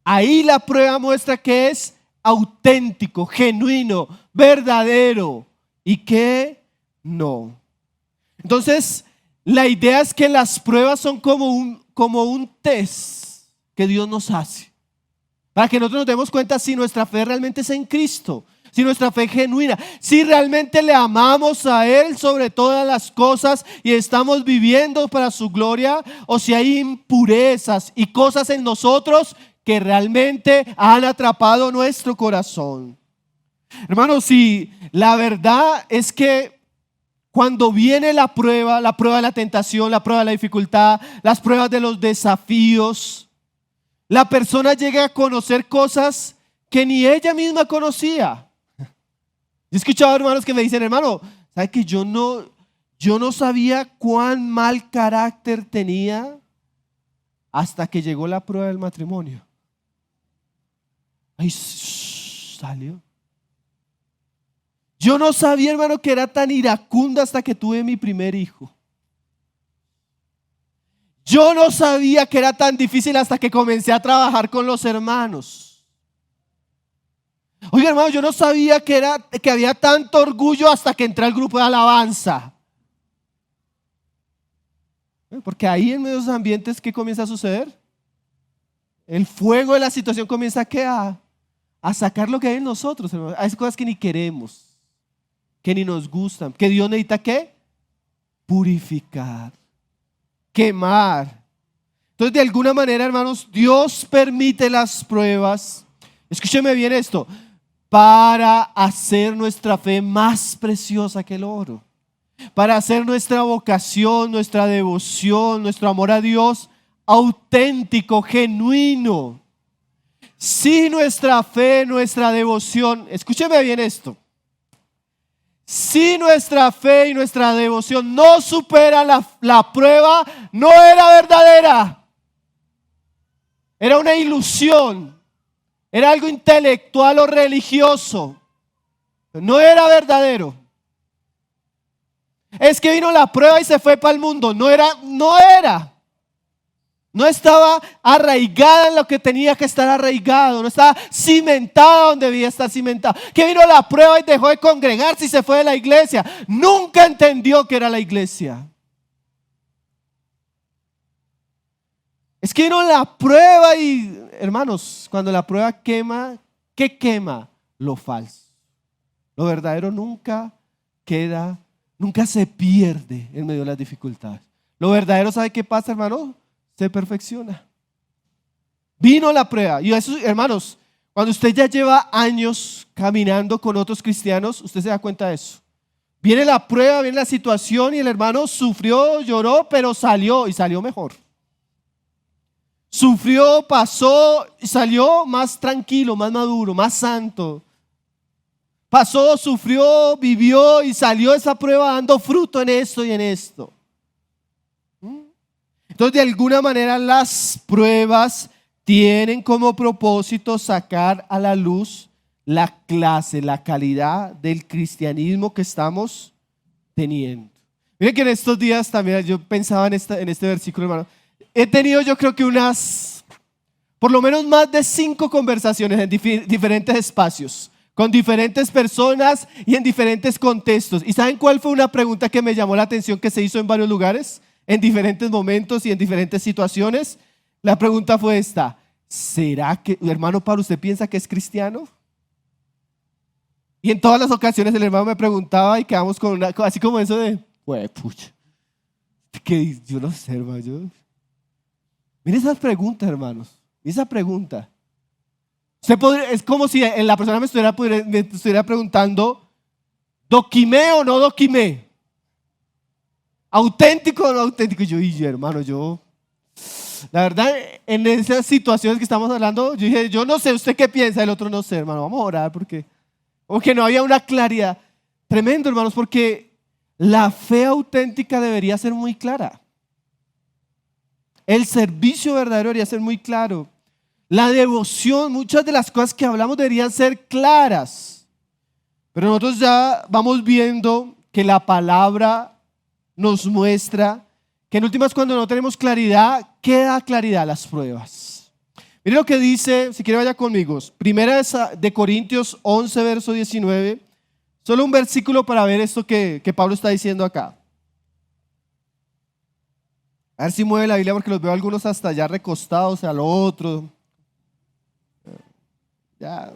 Ahí la prueba muestra que es auténtico, genuino, verdadero y que no. Entonces, la idea es que las pruebas son como un test que Dios nos hace. Para que nosotros nos demos cuenta si nuestra fe realmente es en Cristo, si nuestra fe es genuina, si realmente le amamos a Él sobre todas las cosas y estamos viviendo para su gloria, o si hay impurezas y cosas en nosotros que realmente han atrapado nuestro corazón. Hermanos, si la verdad es que cuando viene la prueba de la tentación, la prueba de la dificultad, las pruebas de los desafíos, la persona llega a conocer cosas que ni ella misma conocía. Yo he escuchado hermanos que me dicen, hermano, ¿sabe que yo no sabía cuán mal carácter tenía hasta que llegó la prueba del matrimonio? Ahí salió. Yo no sabía, hermano, que era tan iracunda hasta que tuve mi primer hijo. Yo no sabía que era tan difícil hasta que comencé a trabajar con los hermanos. Oiga, hermano, yo no sabía que había tanto orgullo hasta que entré al grupo de alabanza. Porque ahí en medio de esos ambientes, ¿qué comienza a suceder? El fuego de la situación comienza a sacar lo que hay en nosotros, hermano. Hay cosas que ni queremos, que ni nos gustan, que Dios necesita ¿qué? Purificar, quemar. Entonces, de alguna manera, hermanos, Dios permite las pruebas. Escúcheme bien esto, para hacer nuestra fe más preciosa que el oro, para hacer nuestra vocación, nuestra devoción, nuestro amor a Dios auténtico, genuino. Si nuestra fe, nuestra devoción, escúcheme bien esto, si nuestra fe y nuestra devoción no supera la prueba, no era verdadera. Era una ilusión. Era algo intelectual o religioso. No era verdadero. Es que vino la prueba y se fue para el mundo. No era. No estaba arraigada en lo que tenía que estar arraigado. No estaba cimentada donde debía estar cimentada. Que vino la prueba y dejó de congregarse y se fue de la iglesia. Nunca entendió que era la iglesia. Es que vino la prueba y, hermanos, cuando la prueba quema, ¿qué quema? Lo falso. Lo verdadero nunca queda, nunca se pierde en medio de las dificultades. Lo verdadero, ¿sabe qué pasa, hermano? Se perfecciona. Vino la prueba. Y eso, hermanos, cuando usted ya lleva años caminando con otros cristianos, usted se da cuenta de eso. Viene la prueba, viene la situación y el hermano sufrió, lloró, pero salió y salió mejor. Sufrió, pasó y salió más tranquilo, más maduro, más santo. pasó, sufrió, vivió y salió de esa prueba dando fruto en esto y en esto. Entonces, de alguna manera, las pruebas tienen como propósito sacar a la luz la clase, la calidad del cristianismo que estamos teniendo. Miren que en estos días también yo pensaba en este versículo, hermano. He tenido, yo creo que por lo menos más de 5 conversaciones en diferentes espacios, con diferentes personas y en diferentes contextos. ¿Y saben cuál fue una pregunta que me llamó la atención que se hizo en varios lugares, en diferentes momentos y en diferentes situaciones? La pregunta fue esta: ¿será que, hermano Pablo, usted piensa que es cristiano? Y en todas las ocasiones el hermano me preguntaba y quedamos con así como eso de, pucha, que yo no sé, hermano. Miren esas preguntas, hermanos. Esa pregunta. Es como si la persona me estuviera preguntando, ¿doquimé o no doquimé? ¿Auténtico o no auténtico? Y yo, hermano, la verdad, en esas situaciones que estamos hablando, yo dije, yo no sé, ¿usted qué piensa? El otro no sé, hermano, vamos a orar porque no había una claridad. Tremendo, hermanos, porque la fe auténtica debería ser muy clara. El servicio verdadero debería ser muy claro. La devoción, muchas de las cosas que hablamos deberían ser claras. Pero nosotros ya vamos viendo que la palabra nos muestra que en últimas, cuando no tenemos claridad, ¿qué da claridad? Las pruebas. Mire lo que dice, si quiere vaya conmigo, Primera de Corintios 11, verso 19. Solo un versículo para ver esto que Pablo está diciendo acá. A ver si mueve la Biblia porque los veo algunos hasta allá recostados al otro. Ya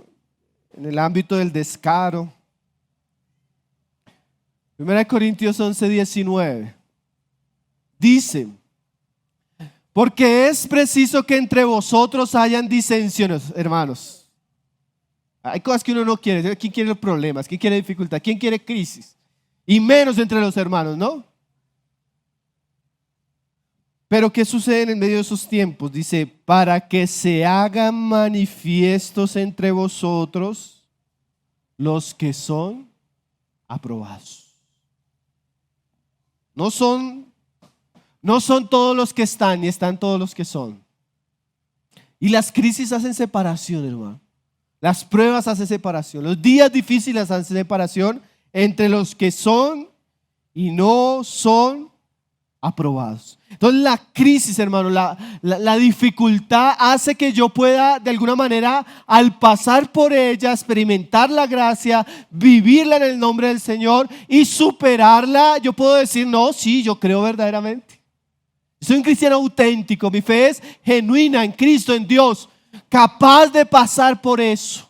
en el ámbito del descaro. Primera de Corintios 11, 19. Dice: porque es preciso que entre vosotros hayan disensiones, hermanos. Hay cosas que uno no quiere. ¿Quién quiere problemas? ¿Quién quiere dificultad? ¿Quién quiere crisis? Y menos entre los hermanos, ¿no? Pero ¿qué sucede en medio de esos tiempos? Dice, para que se hagan manifiestos entre vosotros los que son aprobados. No son todos los que están, ni están todos los que son. Y las crisis hacen separación, hermano. Las pruebas hacen separación. Los días difíciles hacen separación entre los que son y no son aprobados. Entonces la crisis, hermano, la dificultad hace que yo pueda de alguna manera, al pasar por ella, experimentar la gracia, vivirla en el nombre del Señor y superarla. Yo puedo decir, no, sí, yo creo verdaderamente. Soy un cristiano auténtico, mi fe es genuina en Cristo, en Dios, capaz de pasar por eso.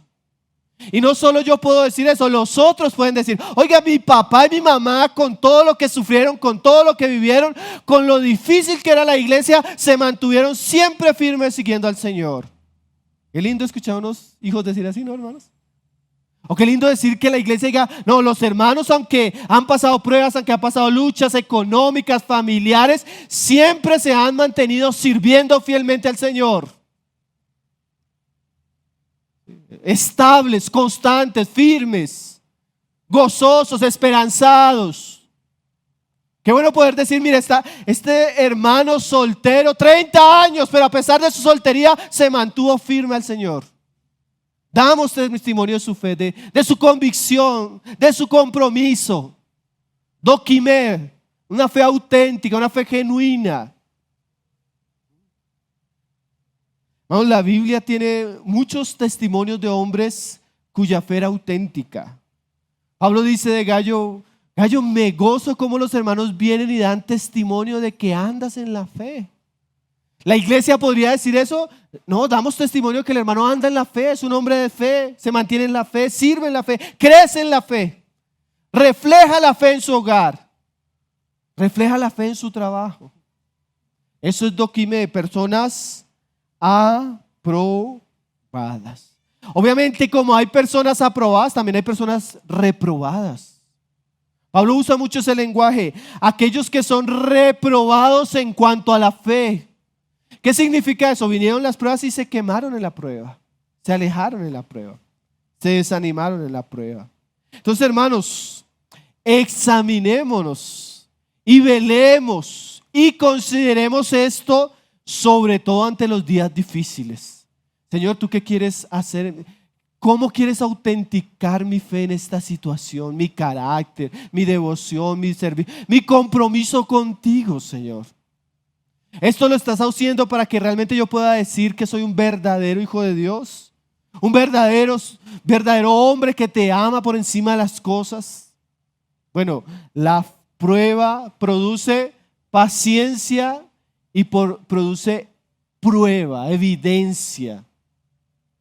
Y no solo yo puedo decir eso, los otros pueden decir, oiga, mi papá y mi mamá, con todo lo que sufrieron, con todo lo que vivieron, con lo difícil que era la iglesia, se mantuvieron siempre firmes siguiendo al Señor. Qué lindo escuchar a unos hijos decir así, ¿no, hermanos? O qué lindo decir que la iglesia diga, no, los hermanos, aunque han pasado pruebas, aunque han pasado luchas económicas, familiares, siempre se han mantenido sirviendo fielmente al Señor. Estables, constantes, firmes, gozosos, esperanzados. Qué bueno poder decir, mira, este hermano soltero, 30 años, pero a pesar de su soltería se mantuvo firme al Señor. Damos testimonio de su fe, de su convicción, de su compromiso. Doquimé, una fe auténtica, una fe genuina. Vamos, la Biblia tiene muchos testimonios de hombres cuya fe era auténtica. Pablo dice de Gallo, me gozo como los hermanos vienen y dan testimonio de que andas en la fe. ¿La iglesia podría decir eso? No, damos testimonio que el hermano anda en la fe, es un hombre de fe, se mantiene en la fe, sirve en la fe, crece en la fe, refleja la fe en su hogar, refleja la fe en su trabajo. Eso es doquimé, personas aprobadas. Obviamente, como hay personas aprobadas, también hay personas reprobadas. Pablo usa mucho ese lenguaje, aquellos que son reprobados en cuanto a la fe. ¿Qué significa eso? Vinieron las pruebas y se quemaron en la prueba, se alejaron en la prueba, se desanimaron en la prueba. Entonces, hermanos, examinémonos y velemos y consideremos esto, sobre todo ante los días difíciles. Señor, ¿tú qué quieres hacer? ¿Cómo quieres autenticar mi fe en esta situación? Mi carácter, mi devoción, mi servicio, mi compromiso contigo, Señor. Esto lo estás haciendo para que realmente yo pueda decir que soy un verdadero hijo de Dios, un verdadero hombre que te ama por encima de las cosas. Bueno, la prueba produce paciencia y produce prueba, evidencia,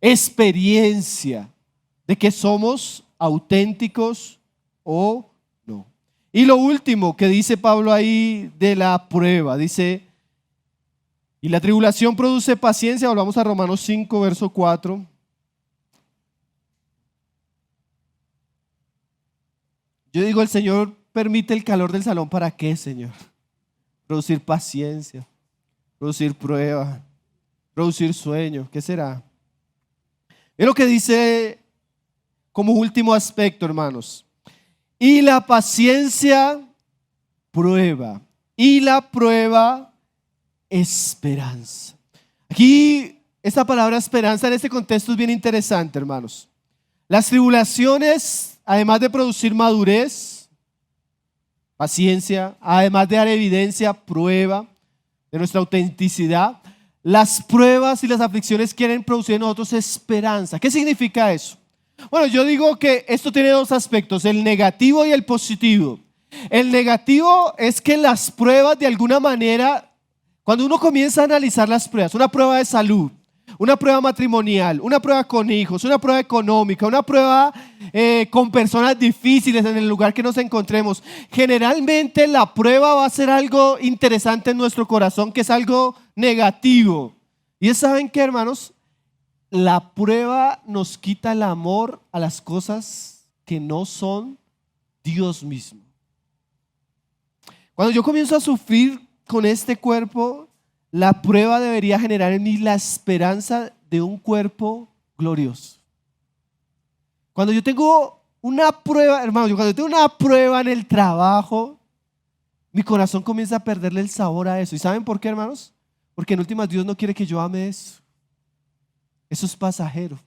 experiencia de que somos auténticos o no. Y lo último que dice Pablo ahí de la prueba, dice: y la tribulación produce paciencia. Volvamos a Romanos 5, verso 4. Yo digo, el Señor permite el calor del salón, ¿para qué, Señor? Producir paciencia, producir prueba, producir sueño. ¿Qué será? Es lo que dice como último aspecto, hermanos. Y la paciencia prueba, y la prueba esperanza. Aquí esta palabra esperanza en este contexto es bien interesante, hermanos. Las tribulaciones, además de producir madurez, paciencia, además de dar evidencia, prueba de nuestra autenticidad, las pruebas y las aflicciones quieren producir en nosotros esperanza. ¿Qué significa eso? Bueno, yo digo que esto tiene dos aspectos, el negativo y el positivo. El negativo es que las pruebas, de alguna manera, cuando uno comienza a analizar las pruebas, una prueba de salud, una prueba matrimonial, una prueba con hijos, una prueba económica, una prueba con personas difíciles en el lugar que nos encontremos, generalmente la prueba va a ser algo interesante en nuestro corazón, que es algo negativo. Y ¿saben qué, hermanos? La prueba nos quita el amor a las cosas que no son Dios mismo. Cuando yo comienzo a sufrir con este cuerpo, la prueba debería generar en mí la esperanza de un cuerpo glorioso. Cuando yo tengo una prueba, hermanos, cuando yo tengo una prueba en el trabajo, mi corazón comienza a perderle el sabor a eso. ¿Y saben por qué, hermanos? Porque en últimas Dios no quiere que yo ame eso. Eso es pasajero.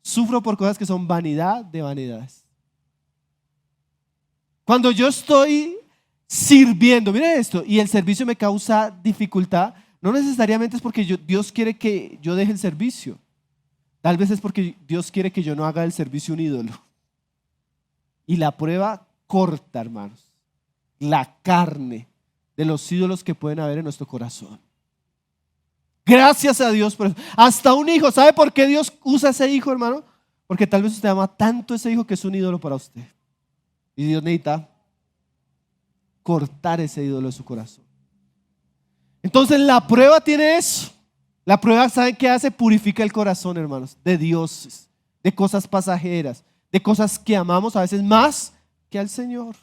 Sufro por cosas que son vanidad de vanidades. Cuando yo estoy sirviendo, mire esto, y el servicio me causa dificultad, no necesariamente es porque Dios quiere que yo deje el servicio. Tal vez es porque Dios quiere que yo no haga del servicio un ídolo. Y la prueba corta, hermanos, la carne de los ídolos que pueden haber en nuestro corazón. Gracias a Dios por eso. Hasta un hijo, ¿sabe por qué Dios usa ese hijo, hermano? Porque tal vez usted ama tanto a ese hijo que es un ídolo para usted. Y Dios necesita cortar ese ídolo de su corazón. Entonces la prueba tiene eso. La prueba, ¿saben qué hace? Purifica el corazón, hermanos, de dioses, de cosas pasajeras, de cosas que amamos a veces más que al Señor.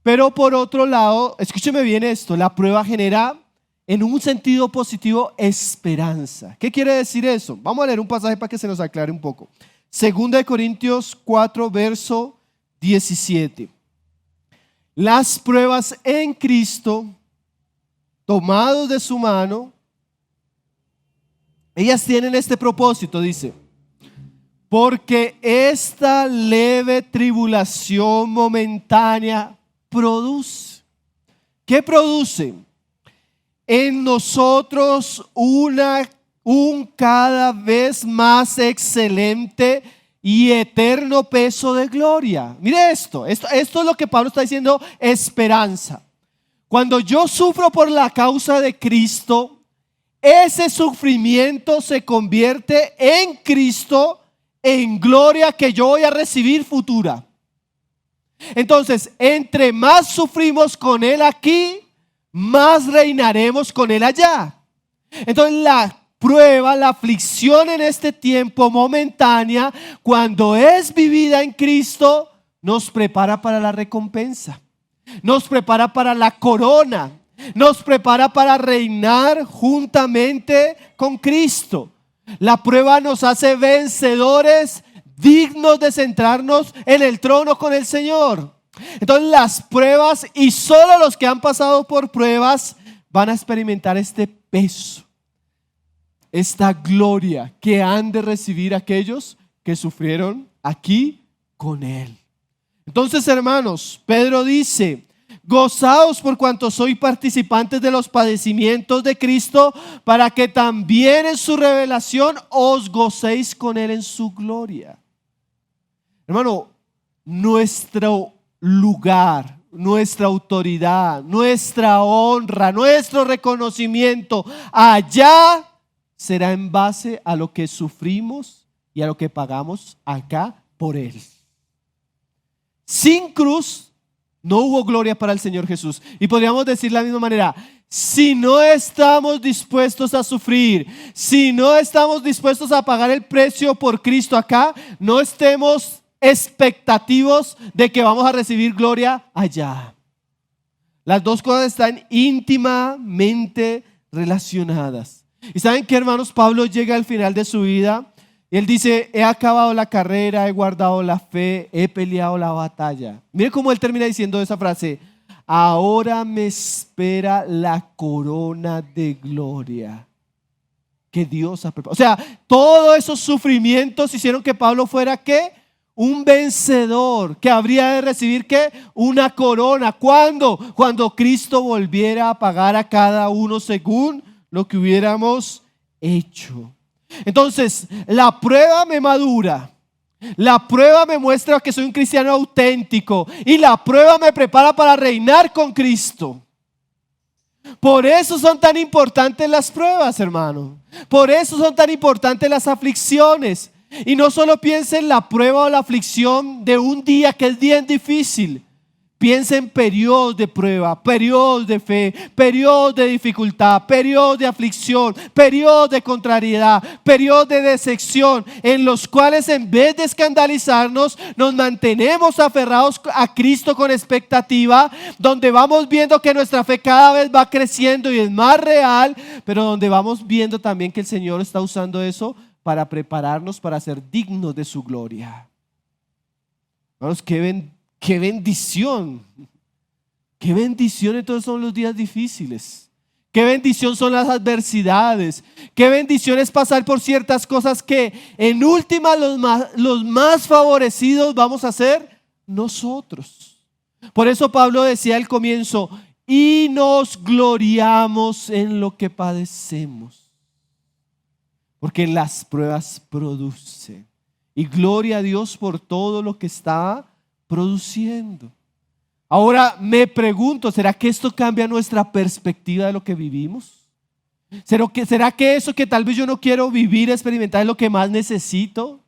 Pero por otro lado, escúcheme bien esto, la prueba genera en un sentido positivo esperanza. ¿Qué quiere decir eso? Vamos a leer un pasaje para que se nos aclare un poco. 2 Corintios 4, verso 17. Las pruebas en Cristo, tomados de su mano, ellas tienen este propósito, dice: porque esta leve tribulación momentánea produce. ¿Qué produce? En nosotros un cada vez más excelente y eterno peso de gloria. Mire esto es lo que Pablo está diciendo, esperanza. Cuando yo sufro por la causa de Cristo, ese sufrimiento se convierte en Cristo, en gloria que yo voy a recibir futura. Entonces, entre más sufrimos con Él aquí, más reinaremos con Él allá. Entonces la prueba, la aflicción en este tiempo momentánea, cuando es vivida en Cristo, nos prepara para la recompensa, nos prepara para la corona, nos prepara para reinar juntamente con Cristo. La prueba nos hace vencedores dignos de sentarnos en el trono con el Señor. Entonces las pruebas, y solo los que han pasado por pruebas van a experimentar este peso, esta gloria que han de recibir aquellos que sufrieron aquí con Él. Entonces, hermanos, Pedro dice: gozaos por cuanto sois participantes de los padecimientos de Cristo, para que también en su revelación os gocéis con Él en su gloria. Hermano, nuestro lugar, nuestra autoridad, nuestra honra, nuestro reconocimiento allá será en base a lo que sufrimos y a lo que pagamos acá por Él. Sin cruz no hubo gloria para el Señor Jesús. Y podríamos decir de la misma manera: si no estamos dispuestos a sufrir, si no estamos dispuestos a pagar el precio por Cristo acá, no estemos expectativos de que vamos a recibir gloria allá. Las dos cosas están íntimamente relacionadas. Y saben que, hermanos, Pablo llega al final de su vida y él dice: he acabado la carrera, he guardado la fe, he peleado la batalla. Mire cómo él termina diciendo esa frase: ahora me espera la corona de gloria que Dios ha preparado. O sea, todos esos sufrimientos hicieron que Pablo fuera, ¿qué? Un vencedor, que habría de recibir, ¿qué? Una corona. ¿Cuándo? Cuando Cristo volviera a pagar a cada uno según lo que hubiéramos hecho. Entonces, la prueba me madura, la prueba me muestra que soy un cristiano auténtico, y la prueba me prepara para reinar con Cristo. Por eso son tan importantes las pruebas, hermano. Por eso son tan importantes las aflicciones. Y no solo piense en la prueba o la aflicción de un día que es bien difícil. Piensa en periodos de prueba, periodos de fe, periodos de dificultad, periodos de aflicción, periodos de contrariedad, periodos de decepción, en los cuales en vez de escandalizarnos, nos mantenemos aferrados a Cristo con expectativa, donde vamos viendo que nuestra fe cada vez va creciendo y es más real, pero donde vamos viendo también que el Señor está usando eso para prepararnos para ser dignos de su gloria. Hermanos, qué bendición. Qué bendición entonces son los días difíciles. Qué bendición son las adversidades. Qué bendición es pasar por ciertas cosas que en última los más favorecidos vamos a ser nosotros. Por eso Pablo decía al comienzo: y nos gloriamos en lo que padecemos. Porque las pruebas producen. Y gloria a Dios por todo lo que está produciendo. Ahora me pregunto, ¿será que esto cambia nuestra perspectiva de lo que vivimos? ¿Será que eso que tal vez yo no quiero vivir, experimentar, es lo que más necesito?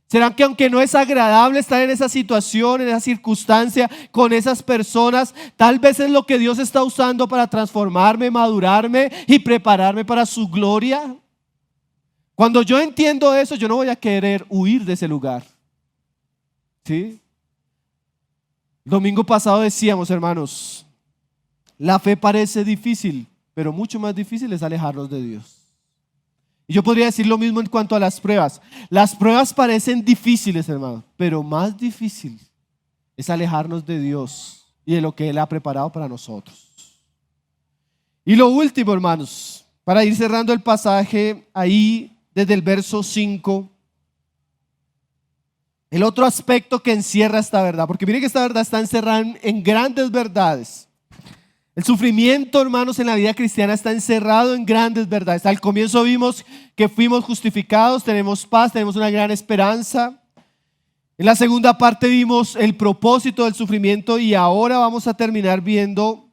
¿Será que aunque no es agradable estar en esa situación, en esa circunstancia, con esas personas, tal vez es lo que Dios está usando para transformarme, madurarme y prepararme para su gloria? Cuando yo entiendo eso, yo no voy a querer huir de ese lugar. ¿Sí? El domingo pasado decíamos, hermanos, la fe parece difícil, pero mucho más difícil es alejarnos de Dios. Y yo podría decir lo mismo en cuanto a las pruebas. Las pruebas parecen difíciles, hermanos, pero más difícil es alejarnos de Dios y de lo que Él ha preparado para nosotros. Y lo último, hermanos, para ir cerrando el pasaje ahí desde el verso 5, el otro aspecto que encierra esta verdad, porque miren que esta verdad está encerrada en grandes verdades. El sufrimiento, hermanos, en la vida cristiana está encerrado en grandes verdades. Al comienzo vimos que fuimos justificados, tenemos paz, tenemos una gran esperanza. En la segunda parte vimos el propósito del sufrimiento, y ahora vamos a terminar viendo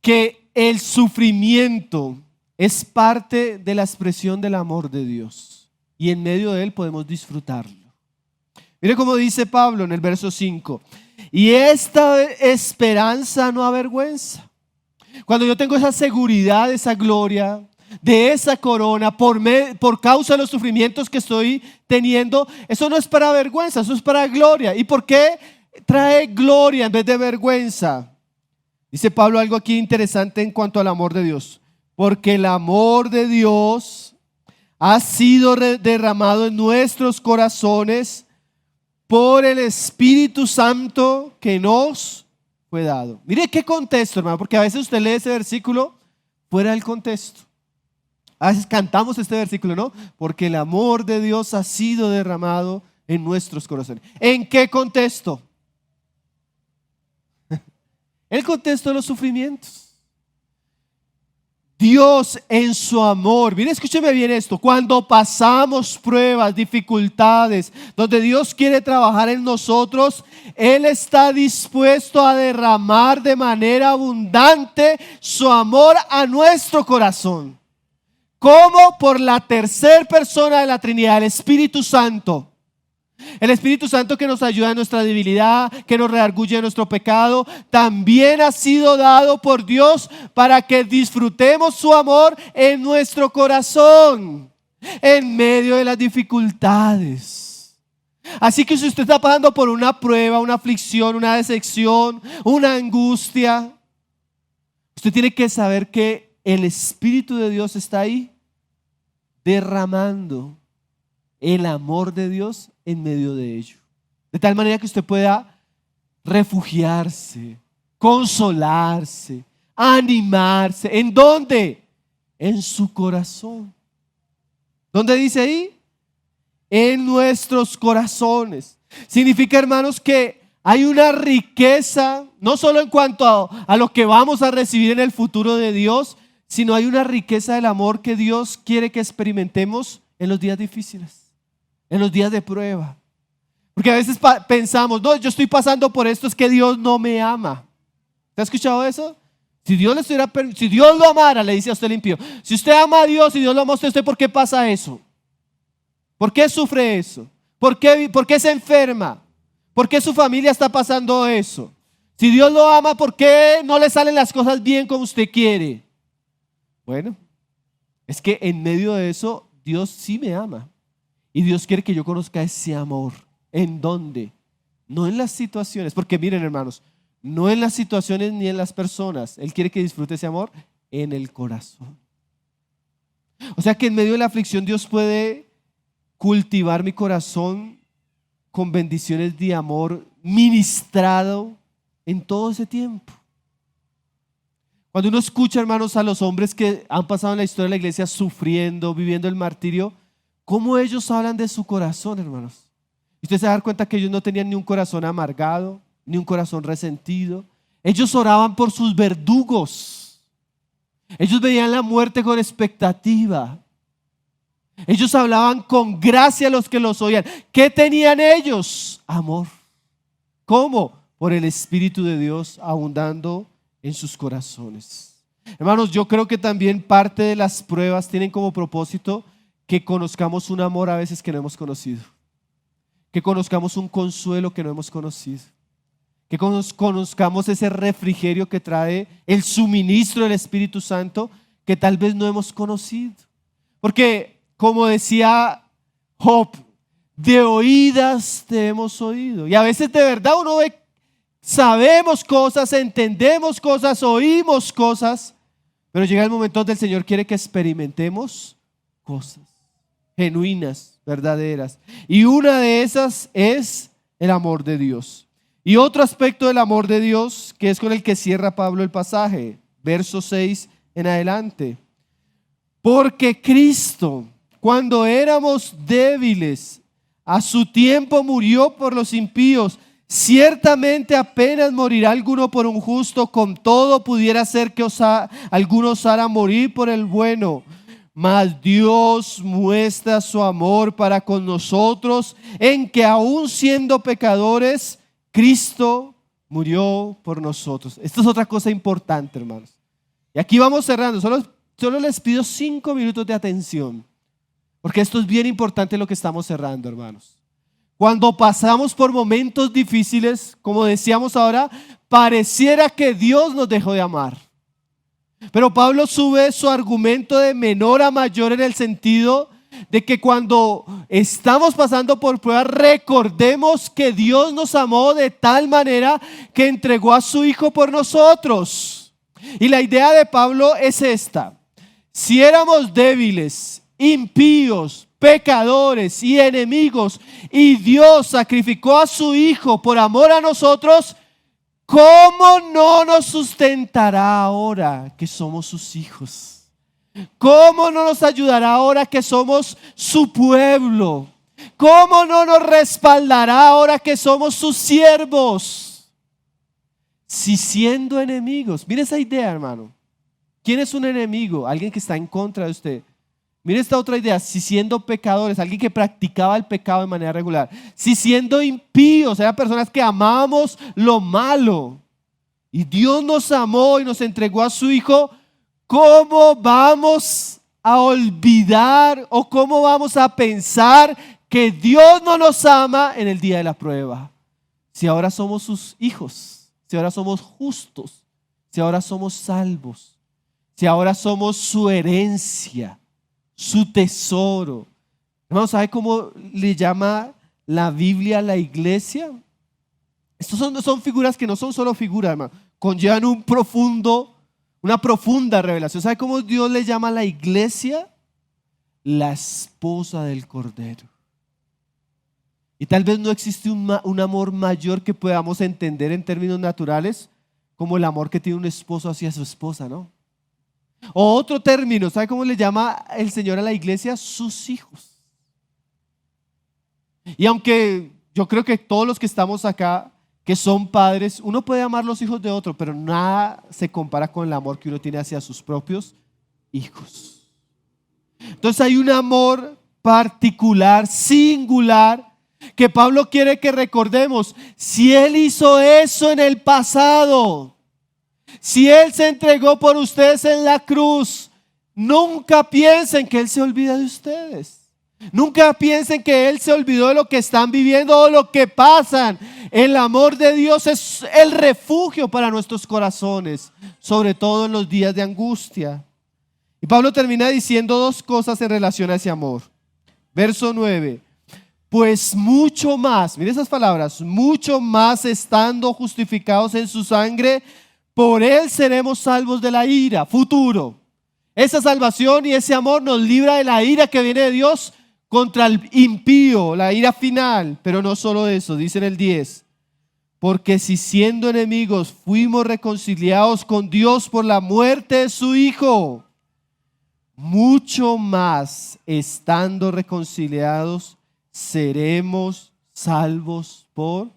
que el sufrimiento es parte de la expresión del amor de Dios, y en medio de él podemos disfrutarlo. Mire cómo dice Pablo en el verso 5: y esta esperanza no avergüenza. Cuando yo tengo esa seguridad, esa gloria, de esa corona por causa de los sufrimientos que estoy teniendo, eso no es para vergüenza, eso es para gloria. ¿Y por qué trae gloria en vez de vergüenza? Dice Pablo algo aquí interesante en cuanto al amor de Dios. Porque el amor de Dios ha sido derramado en nuestros corazones por el Espíritu Santo que nos fue dado. Mire qué contexto, hermano, porque a veces usted lee ese versículo fuera del contexto. A veces cantamos este versículo, ¿no? Porque el amor de Dios ha sido derramado en nuestros corazones. ¿En qué contexto? El contexto de los sufrimientos. Dios en su amor, mire, escúcheme bien esto, cuando pasamos pruebas, dificultades, donde Dios quiere trabajar en nosotros, Él está dispuesto a derramar de manera abundante su amor a nuestro corazón. ¿Cómo? Por la tercera persona de la Trinidad, el Espíritu Santo. El Espíritu Santo que nos ayuda en nuestra debilidad, que nos redarguye de nuestro pecado, también ha sido dado por Dios para que disfrutemos su amor en nuestro corazón, en medio de las dificultades. Así que si usted está pasando por una prueba, una aflicción, una decepción, una angustia, usted tiene que saber que el Espíritu de Dios está ahí derramando el amor de Dios en medio de ello, de tal manera que usted pueda refugiarse, consolarse, animarse. ¿En dónde? En su corazón. ¿Dónde dice ahí? En nuestros corazones. Significa, hermanos, que hay una riqueza, no solo en cuanto a lo que vamos a recibir en el futuro de Dios, sino hay una riqueza del amor que Dios quiere que experimentemos en los días difíciles, en los días de prueba. Porque a veces pensamos, no, yo estoy pasando por esto, es que Dios no me ama. ¿Te has escuchado eso? Si Dios lo amara, le dice a usted el impío, si usted ama a Dios y Dios lo ama a usted, ¿por qué pasa eso? ¿Por qué sufre eso? ¿Por qué se enferma? ¿Por qué su familia está pasando eso? Si Dios lo ama, ¿por qué no le salen las cosas bien como usted quiere? Bueno, es que en medio de eso Dios sí me ama. Y Dios quiere que yo conozca ese amor. ¿En dónde? No en las situaciones. Porque miren, hermanos, no en las situaciones ni en las personas. Él quiere que disfrute ese amor en el corazón. O sea que en medio de la aflicción Dios puede cultivar mi corazón con bendiciones de amor ministrado en todo ese tiempo. Cuando uno escucha, hermanos, a los hombres que han pasado en la historia de la iglesia sufriendo, viviendo el martirio, ¿cómo ellos hablan de su corazón, hermanos? Y usted se da cuenta que ellos no tenían ni un corazón amargado, ni un corazón resentido. Ellos oraban por sus verdugos. Ellos veían la muerte con expectativa. Ellos hablaban con gracia a los que los oían. ¿Qué tenían ellos? Amor. ¿Cómo? Por el Espíritu de Dios abundando en sus corazones. Hermanos, yo creo que también parte de las pruebas tienen como propósito que conozcamos un amor a veces que no hemos conocido, que conozcamos un consuelo que no hemos conocido, que conozcamos ese refrigerio que trae el suministro del Espíritu Santo que tal vez no hemos conocido. Porque como decía Job, de oídas te hemos oído. Y a veces de verdad uno ve, sabemos cosas, entendemos cosas, oímos cosas, pero llega el momento donde el Señor quiere que experimentemos cosas genuinas, verdaderas. Y una de esas es el amor de Dios. Y otro aspecto del amor de Dios, que es con el que cierra Pablo el pasaje, verso 6 en adelante. Porque Cristo, cuando éramos débiles, a su tiempo murió por los impíos. Ciertamente apenas morirá alguno por un justo, con todo pudiera ser que alguno osara morir por el bueno. Mas Dios muestra su amor para con nosotros en que aun siendo pecadores, Cristo murió por nosotros. Esto es otra cosa importante, hermanos. Y aquí vamos cerrando. Solo les pido 5 minutos de atención, porque esto es bien importante lo que estamos cerrando, hermanos. Cuando pasamos por momentos difíciles, como decíamos ahora, pareciera que Dios nos dejó de amar. Pero Pablo sube su argumento de menor a mayor en el sentido de que cuando estamos pasando por pruebas, recordemos que Dios nos amó de tal manera que entregó a su Hijo por nosotros. Y la idea de Pablo es esta: si éramos débiles impíos, pecadores y enemigos, y Dios sacrificó a su Hijo por amor a nosotros, ¿cómo no nos sustentará ahora que somos sus hijos? ¿Cómo no nos ayudará ahora que somos su pueblo? ¿Cómo no nos respaldará ahora que somos sus siervos? Si siendo enemigos, mire esa idea, hermano. ¿Quién es un enemigo? Alguien que está en contra de usted. Mire esta otra idea, si siendo pecadores, alguien que practicaba el pecado de manera regular, si siendo impíos, eran personas que amábamos lo malo, y Dios nos amó y nos entregó a su Hijo, ¿cómo vamos a olvidar o cómo vamos a pensar que Dios no nos ama en el día de la prueba? Si ahora somos sus hijos, si ahora somos justos, si ahora somos salvos, si ahora somos su herencia, su tesoro. Hermano, ¿sabe cómo le llama la Biblia a la iglesia? Estos son figuras que no son solo figuras, hermano. Conllevan una profunda revelación. ¿Sabe cómo Dios le llama a la iglesia? La esposa del Cordero. Y tal vez no existe un amor mayor que podamos entender en términos naturales como el amor que tiene un esposo hacia su esposa, ¿no? O otro término, ¿sabe cómo le llama el Señor a la iglesia? Sus hijos. Y aunque yo creo que todos los que estamos acá, que son padres, uno puede amar los hijos de otro, pero nada se compara con el amor que uno tiene hacia sus propios hijos. Entonces hay un amor particular, singular, que Pablo quiere que recordemos. Si Él hizo eso en el pasado, si Él se entregó por ustedes en la cruz, nunca piensen que Él se olvida de ustedes. Nunca piensen que Él se olvidó de lo que están viviendo o lo que pasan. El amor de Dios es el refugio para nuestros corazones, sobre todo en los días de angustia. Y Pablo termina diciendo dos cosas en relación a ese amor. Verso 9. Pues mucho más, mire esas palabras, mucho más estando justificados en su sangre, por Él seremos salvos de la ira, futuro. Esa salvación y ese amor nos libra de la ira que viene de Dios contra el impío, la ira final. Pero no solo eso, dice en el 10. Porque si siendo enemigos fuimos reconciliados con Dios por la muerte de su Hijo, mucho más estando reconciliados seremos salvos por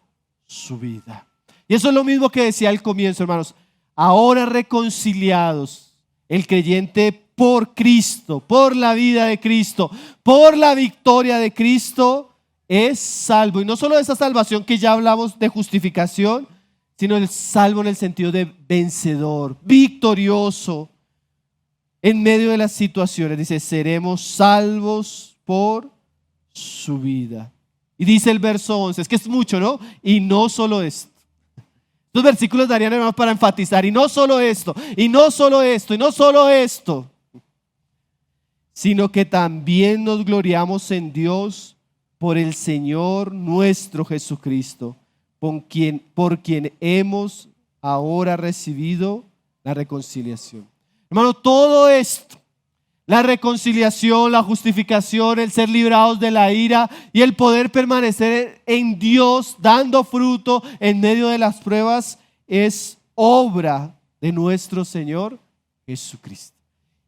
su vida. Y eso es lo mismo que decía al comienzo, hermanos. Ahora reconciliados, el creyente por Cristo, por la vida de Cristo, por la victoria de Cristo, es salvo. Y no solo esa salvación que ya hablamos de justificación, sino el salvo en el sentido de vencedor, victorioso en medio de las situaciones. Dice, seremos salvos por su vida. Y dice el verso 11, es que es mucho, ¿no? Y no solo esto. Estos versículos darían, hermanos, para enfatizar, y no solo esto, y no solo esto, y no solo esto, sino que también nos gloriamos en Dios por el Señor nuestro Jesucristo, por quien hemos ahora recibido la reconciliación. Hermano, todo esto, la reconciliación, la justificación, el ser librados de la ira y el poder permanecer en Dios dando fruto en medio de las pruebas, es obra de nuestro Señor Jesucristo.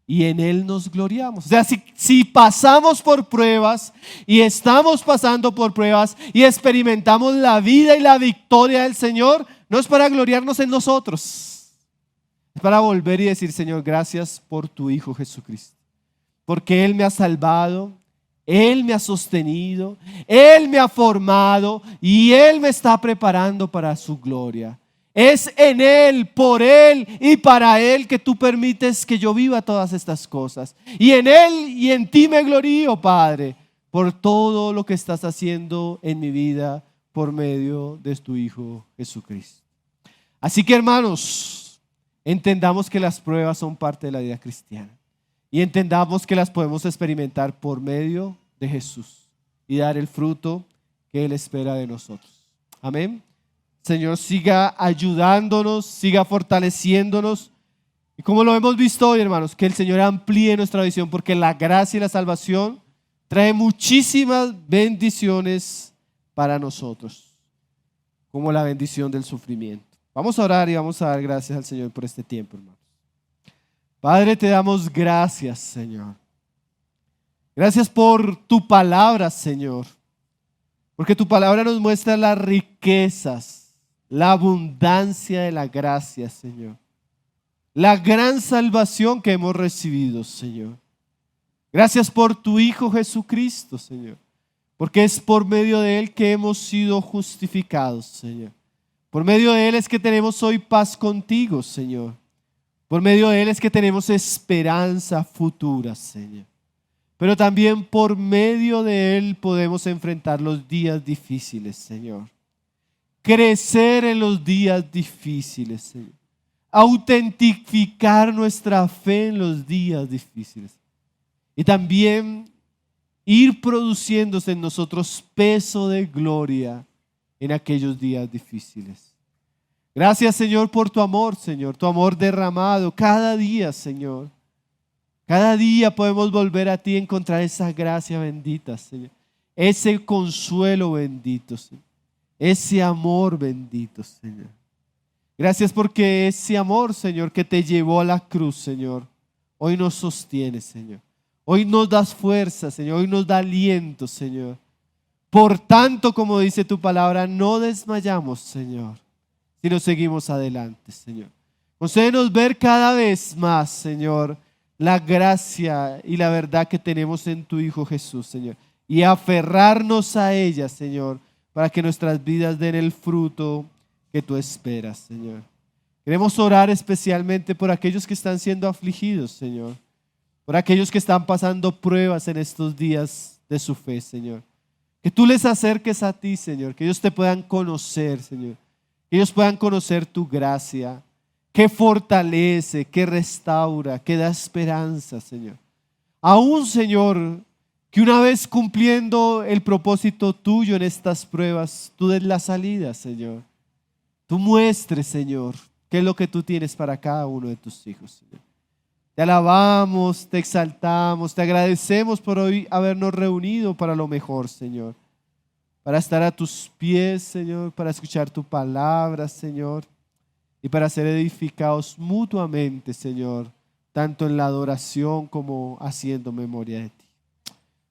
Y en Él nos gloriamos. O sea, si pasamos por pruebas y estamos pasando por pruebas y experimentamos la vida y la victoria del Señor, no es para gloriarnos en nosotros, es para volver y decir, Señor, gracias por tu Hijo Jesucristo. Porque Él me ha salvado, Él me ha sostenido, Él me ha formado y Él me está preparando para su gloria. Es en Él, por Él y para Él que tú permites que yo viva todas estas cosas. Y en Él y en ti me glorío, Padre, por todo lo que estás haciendo en mi vida por medio de tu Hijo Jesucristo. Así que, hermanos, entendamos que las pruebas son parte de la vida cristiana. Y entendamos que las podemos experimentar por medio de Jesús y dar el fruto que Él espera de nosotros. Amén. Señor, siga ayudándonos, siga fortaleciéndonos Y como lo hemos visto hoy, hermanos, que el Señor amplíe nuestra visión, porque la gracia y la salvación trae muchísimas bendiciones para nosotros, como la bendición del sufrimiento. Vamos a orar y vamos a dar gracias al Señor por este tiempo, hermanos. Padre, te damos gracias, Señor. Gracias por tu palabra, Señor, porque tu palabra nos muestra las riquezas, la abundancia de la gracia, Señor. La gran salvación que hemos recibido, Señor. Gracias por tu Hijo Jesucristo, Señor, porque es por medio de Él que hemos sido justificados, Señor. Por medio de Él es que tenemos hoy paz contigo, Señor. Por medio de Él es que tenemos esperanza futura, Señor. Pero también por medio de Él podemos enfrentar los días difíciles, Señor. Crecer en los días difíciles, Señor. Autentificar nuestra fe en los días difíciles. Y también ir produciéndose en nosotros peso de gloria en aquellos días difíciles. Gracias, Señor, por tu amor, Señor, tu amor derramado cada día, Señor. Cada día podemos volver a ti y encontrar esa gracia bendita, Señor. Ese consuelo bendito, Señor. Ese amor bendito, Señor. Gracias porque ese amor, Señor, que te llevó a la cruz, Señor, hoy nos sostiene, Señor. Hoy nos das fuerza, Señor. Hoy nos da aliento, Señor. Por tanto, como dice tu palabra, no desmayamos, Señor, sino seguimos adelante, Señor. Concédenos ver cada vez más, Señor, la gracia y la verdad que tenemos en tu Hijo Jesús, Señor. Y aferrarnos a ella, Señor, para que nuestras vidas den el fruto que tú esperas, Señor. Queremos orar especialmente por aquellos que están siendo afligidos, Señor. Por aquellos que están pasando pruebas en estos días de su fe, Señor. Que tú les acerques a ti, Señor. Que ellos te puedan conocer, Señor. Que ellos puedan conocer tu gracia, que fortalece, que restaura, que da esperanza, Señor. Aún, Señor, que una vez cumpliendo el propósito tuyo en estas pruebas, tú des la salida, Señor. Tú muestres, Señor, qué es lo que tú tienes para cada uno de tus hijos, Señor. Te alabamos, te exaltamos, te agradecemos por hoy habernos reunido para lo mejor, Señor. Para estar a tus pies, Señor, para escuchar tu palabra, Señor. Y para ser edificados mutuamente, Señor, tanto en la adoración como haciendo memoria de ti.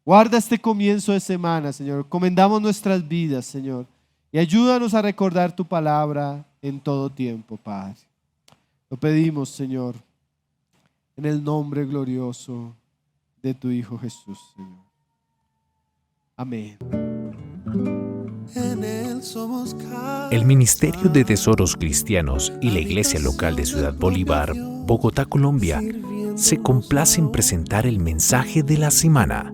Guarda este comienzo de semana, Señor. Comendamos nuestras vidas, Señor. Y ayúdanos a recordar tu palabra en todo tiempo, Padre. Lo pedimos, Señor, en el nombre glorioso de tu Hijo Jesús, Señor. Amén. El Ministerio de Tesoros Cristianos y la Iglesia Local de Ciudad Bolívar, Bogotá, Colombia, se complace en presentar el mensaje de la semana.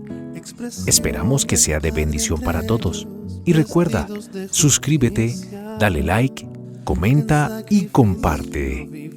Esperamos que sea de bendición para todos. Y recuerda, suscríbete, dale like, comenta y comparte.